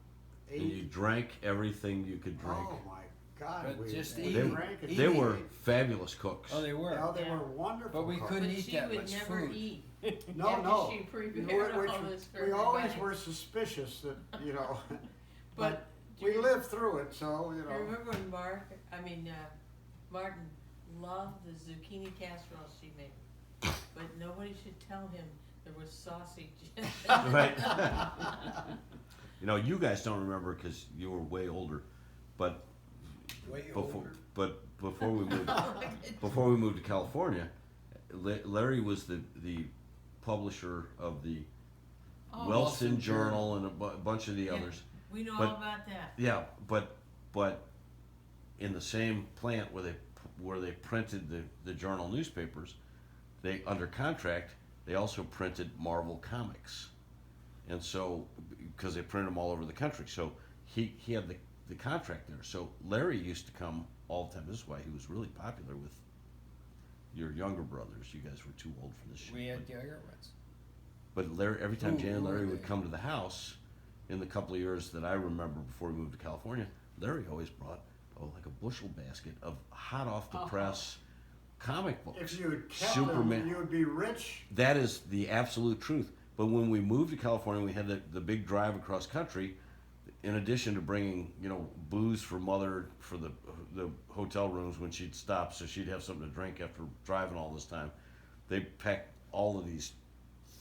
Speaker 2: And you
Speaker 6: 8.
Speaker 2: drank everything you could drink.
Speaker 6: Oh my God!
Speaker 3: But
Speaker 6: we
Speaker 3: just
Speaker 6: we
Speaker 3: eating-
Speaker 6: drank and
Speaker 2: They
Speaker 6: eating.
Speaker 2: were fabulous cooks.
Speaker 3: Oh, they were.
Speaker 6: Oh, they
Speaker 5: Yeah.
Speaker 6: were wonderful.
Speaker 3: But we
Speaker 6: cooks.
Speaker 3: couldn't
Speaker 5: But
Speaker 3: eat
Speaker 5: she
Speaker 3: that
Speaker 5: would
Speaker 3: much
Speaker 5: never
Speaker 3: food.
Speaker 5: eat.
Speaker 6: No,
Speaker 5: after
Speaker 6: no.
Speaker 5: she prepared
Speaker 6: Which
Speaker 5: all this for
Speaker 6: we always
Speaker 5: everybody.
Speaker 6: were suspicious that, you know,
Speaker 5: But do
Speaker 6: we
Speaker 5: you-
Speaker 6: lived through it, so, you
Speaker 5: You
Speaker 6: know.
Speaker 5: remember when Martin loved the zucchini casserole she made, but nobody should tell him there was sausage.
Speaker 2: Right. You know, you guys don't remember because you were way older, but
Speaker 1: Way
Speaker 2: before,
Speaker 1: older.
Speaker 2: but before we moved to California, Larry was the publisher of the
Speaker 5: Oh,
Speaker 2: Wellston Journal and a bunch of the
Speaker 5: Yeah.
Speaker 2: others.
Speaker 5: We know
Speaker 2: But-
Speaker 5: all about that.
Speaker 2: Yeah, but in the same plant where they printed the journal newspapers, they under contract they also printed Marvel comics, and so because they printed them all over the country, so he had the contract there. So Larry used to come all the time. This is why he was really popular with your younger brothers. You guys were too old for this shit.
Speaker 3: We
Speaker 2: but-
Speaker 3: had younger ones.
Speaker 2: But Larry, every time
Speaker 3: Who
Speaker 2: Jan and
Speaker 3: were
Speaker 2: Larry would
Speaker 3: they?
Speaker 2: come to the house, in the couple of years that I remember before we moved to California, Larry always brought like a bushel basket of hot off the press comic books.
Speaker 6: If you had kept
Speaker 2: Superman.
Speaker 6: them, you would be rich.
Speaker 2: That is the absolute truth. But when we moved to California, we had the big drive across country. in addition to bringing, you know, booze for mother for the hotel rooms when she'd stop, so she'd have something to drink after driving all this time, they packed all of these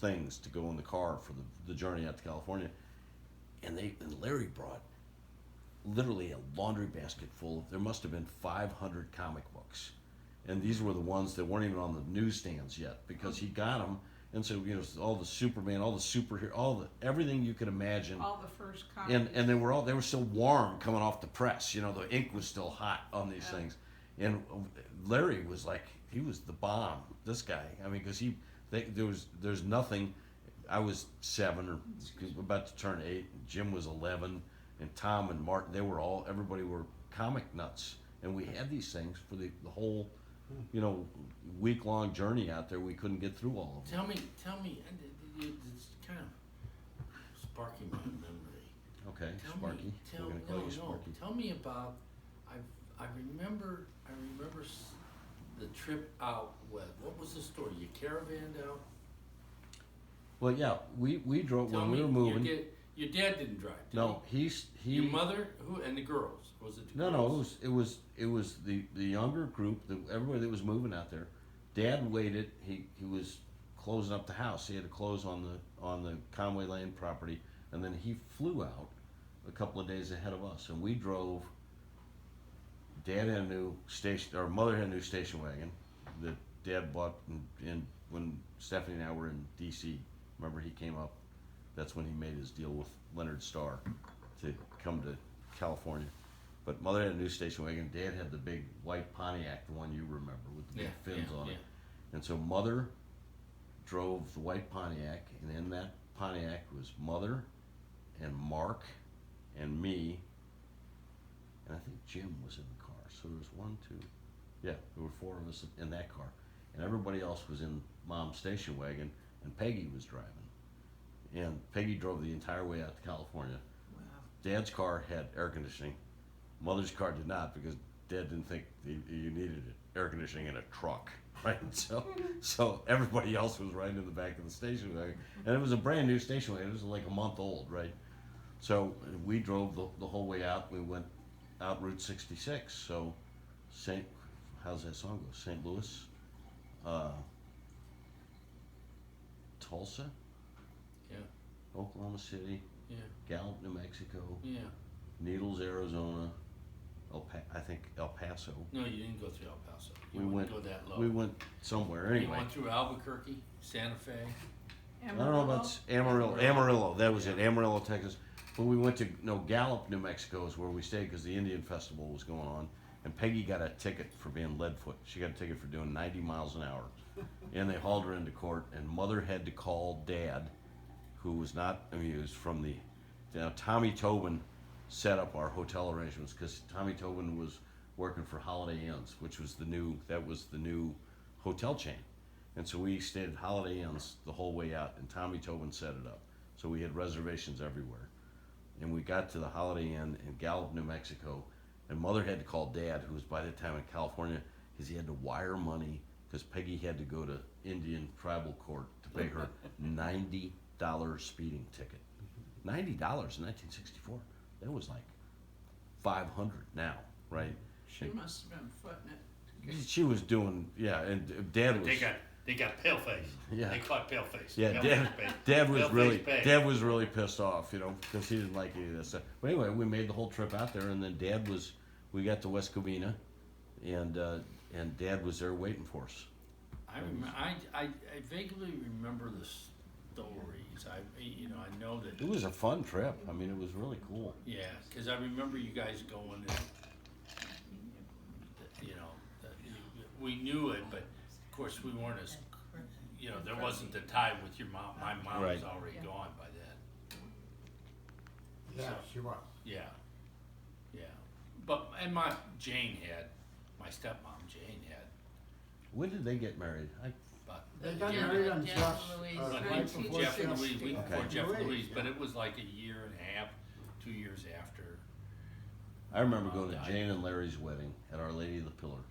Speaker 2: things to go in the car for the journey out to California. And Larry brought literally a laundry basket full of, there must have been 500 comic books. And these were the ones that weren't even on the newsstands yet, because he got them. And so, you know, all the Superman, all the superhero, everything you could imagine.
Speaker 4: All the first copies.
Speaker 2: And they were still warm coming off the press. You know, the ink was still hot on these things. And Larry was like, he was the bomb, this guy. I mean, because there's nothing. I was 7 or about to turn 8. And Jim was 11, and Tom and Martin, everybody were comic nuts. And we had these things for the whole, you know, week-long journey out there. We couldn't get through all of them.
Speaker 7: Tell me, it's kind of sparking my memory.
Speaker 2: Okay,
Speaker 7: Tell
Speaker 2: Sparky.
Speaker 7: me,
Speaker 2: We're gonna call you Sparky.
Speaker 7: Tell me about. I remember the trip out west. What was the story? You caravanned out.
Speaker 2: Well, yeah, we drove
Speaker 7: Tell
Speaker 2: when
Speaker 7: me,
Speaker 2: we were moving.
Speaker 7: Your dad didn't drive. Did
Speaker 2: No,
Speaker 7: he?
Speaker 2: he.
Speaker 7: Your mother, who, and the girls. Was it? The
Speaker 2: No,
Speaker 7: girls?
Speaker 2: it was the younger group, everybody that was moving out there. Dad waited. He was closing up the house. He had to close on the Conway Lane property, and then he flew out a couple of days ahead of us, and we drove. Dad had a new station, or Mother had a new station wagon that Dad bought in when Stephanie and I were in D.C. Remember, he came up. That's when he made his deal with Leonard Starr to come to California. But Mother had a new station wagon. Dad had the big white Pontiac, the one you remember with the big fins on it. And so Mother drove the white Pontiac, and in that Pontiac was Mother and Mark and me, and I think Jim was in the car. So there was 1, 2, yeah, there were 4 of us in that car, and everybody else was in Mom's station wagon, and Peggy was driving. And Peggy drove the entire way out to California.
Speaker 3: Wow.
Speaker 2: Dad's car had air conditioning. Mother's car did not, because Dad didn't think you needed air conditioning in a truck, right? So everybody else was right in the back of the station wagon, and it was a brand new station wagon. It was like a month old, right? So we drove the whole way out. We went out Route 66. So how's that song go? St. Louis, Tulsa,
Speaker 7: Yeah.
Speaker 2: Oklahoma City,
Speaker 7: Yeah.
Speaker 2: Gallup, New Mexico,
Speaker 7: Yeah.
Speaker 2: Needles, Arizona, I think El Paso.
Speaker 7: No, you didn't go through El Paso. You
Speaker 2: We
Speaker 7: wouldn't
Speaker 2: went.
Speaker 7: go that low.
Speaker 2: We went somewhere
Speaker 7: You
Speaker 2: anyway.
Speaker 7: went through Albuquerque, Santa Fe.
Speaker 2: I don't know about Amarillo. That was it, Amarillo, Texas. But we went to Gallup, New Mexico is where we stayed because the Indian Festival was going on, and Peggy got a ticket for being leadfoot. She got a ticket for doing 90 miles an hour, and they hauled her into court. And Mother had to call Dad, who was not amused. Tommy Tobin set up our hotel arrangements because Tommy Tobin was working for Holiday Inns, which was the new hotel chain. And so we stayed at Holiday Inns the whole way out, and Tommy Tobin set it up. So we had reservations everywhere. And we got to the Holiday Inn in Gallup, New Mexico, and Mother had to call Dad, who was by that time in California, because he had to wire money, because Peggy had to go to Indian tribal court to pay her $90 speeding ticket. $90 in 1964. That was like $500 now, right?
Speaker 4: She must have been footing it.
Speaker 2: She was doing, yeah, and Dad was.
Speaker 7: They got pale face.
Speaker 2: Yeah.
Speaker 7: They caught pale face.
Speaker 2: Yeah, Dad was really pissed off, because he didn't like any of this stuff. But anyway, we made the whole trip out there, and then we got to West Covina, and Dad was there waiting for us.
Speaker 7: I vaguely remember the stories. I know that.
Speaker 2: It was a fun trip. I mean, it was really cool.
Speaker 7: Yeah, because I remember you guys going and, we knew it, but of course we weren't as, there wasn't the tie with your mom. My mom was
Speaker 2: Right.
Speaker 7: already gone by then.
Speaker 6: Yeah,
Speaker 7: So-
Speaker 6: she was.
Speaker 7: Yeah, yeah. But, and my stepmom Jane had,
Speaker 2: When did they get married?
Speaker 7: but.
Speaker 6: They got
Speaker 5: Jeff-
Speaker 6: married on
Speaker 5: Jeff
Speaker 6: Josh,
Speaker 5: and Louise.
Speaker 6: right before
Speaker 7: Jeff and
Speaker 6: Jeff-
Speaker 7: Louise, week before
Speaker 2: Okay.
Speaker 7: Jeff and
Speaker 6: Louise,
Speaker 7: Louise, but
Speaker 6: yeah.
Speaker 7: it was like a year and a half, 2 years after.
Speaker 2: I remember going to
Speaker 7: died.
Speaker 2: Jane and Larry's wedding at Our Lady of the Pillar.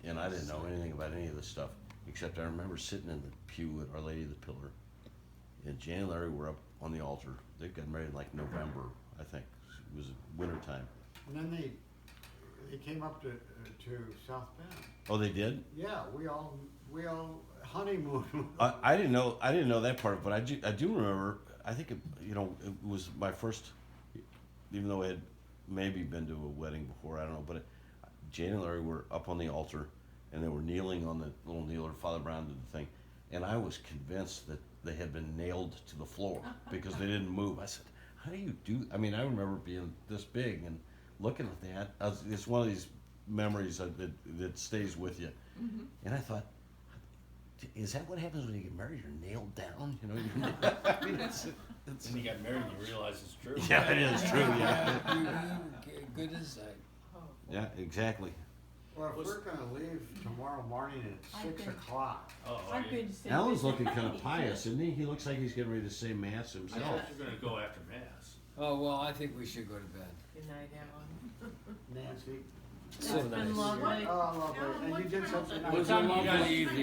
Speaker 2: And I didn't know anything about any of this stuff, except I remember sitting in the pew at Our Lady of the Pillar. And Jane and Larry were up on the altar. They got married in like November. I think. It was winter time.
Speaker 6: And then they came up to South Bend.
Speaker 2: Oh, they did?
Speaker 6: Yeah, we all honeymooned.
Speaker 2: I didn't know that part, but I do remember. I think it was my first, even though I had maybe been to a wedding before. I don't know, but Jane and Larry were up on the altar, and they were kneeling on the little kneeler. Father Brown did the thing, and I was convinced that they had been nailed to the floor because they didn't move. I said, "How do you do?" I mean, I remember being this big and looking at that. It's one of these memories that stays with you.
Speaker 4: Mm-hmm.
Speaker 2: And I thought, is that what happens when you get married? You're nailed down, you know. I mean, it's
Speaker 7: When you got married, you realize it's true.
Speaker 2: yeah, it is true. Yeah,
Speaker 3: You good insight.
Speaker 5: Oh,
Speaker 2: yeah, exactly.
Speaker 6: Well, if we're gonna leave tomorrow morning at
Speaker 8: I
Speaker 6: 6
Speaker 8: think-
Speaker 6: o'clock,
Speaker 7: Oh,
Speaker 8: I'm
Speaker 7: yeah.
Speaker 8: good to say.
Speaker 2: Alan's looking kind of pious, isn't he? He looks like he's getting ready to say mass
Speaker 7: I
Speaker 2: himself.
Speaker 7: thought you were gonna go after mass.
Speaker 3: Oh, well, I think we should go to bed.
Speaker 5: good night, Alan.
Speaker 6: Nancy.
Speaker 5: It's
Speaker 3: So
Speaker 5: been
Speaker 3: nice.
Speaker 5: lovely.
Speaker 6: Oh, lovely.
Speaker 4: Alan,
Speaker 6: And you
Speaker 4: what
Speaker 6: did
Speaker 4: time
Speaker 6: such
Speaker 4: is
Speaker 6: a
Speaker 4: it?
Speaker 6: nice
Speaker 7: What time
Speaker 6: job.
Speaker 7: you guys evening?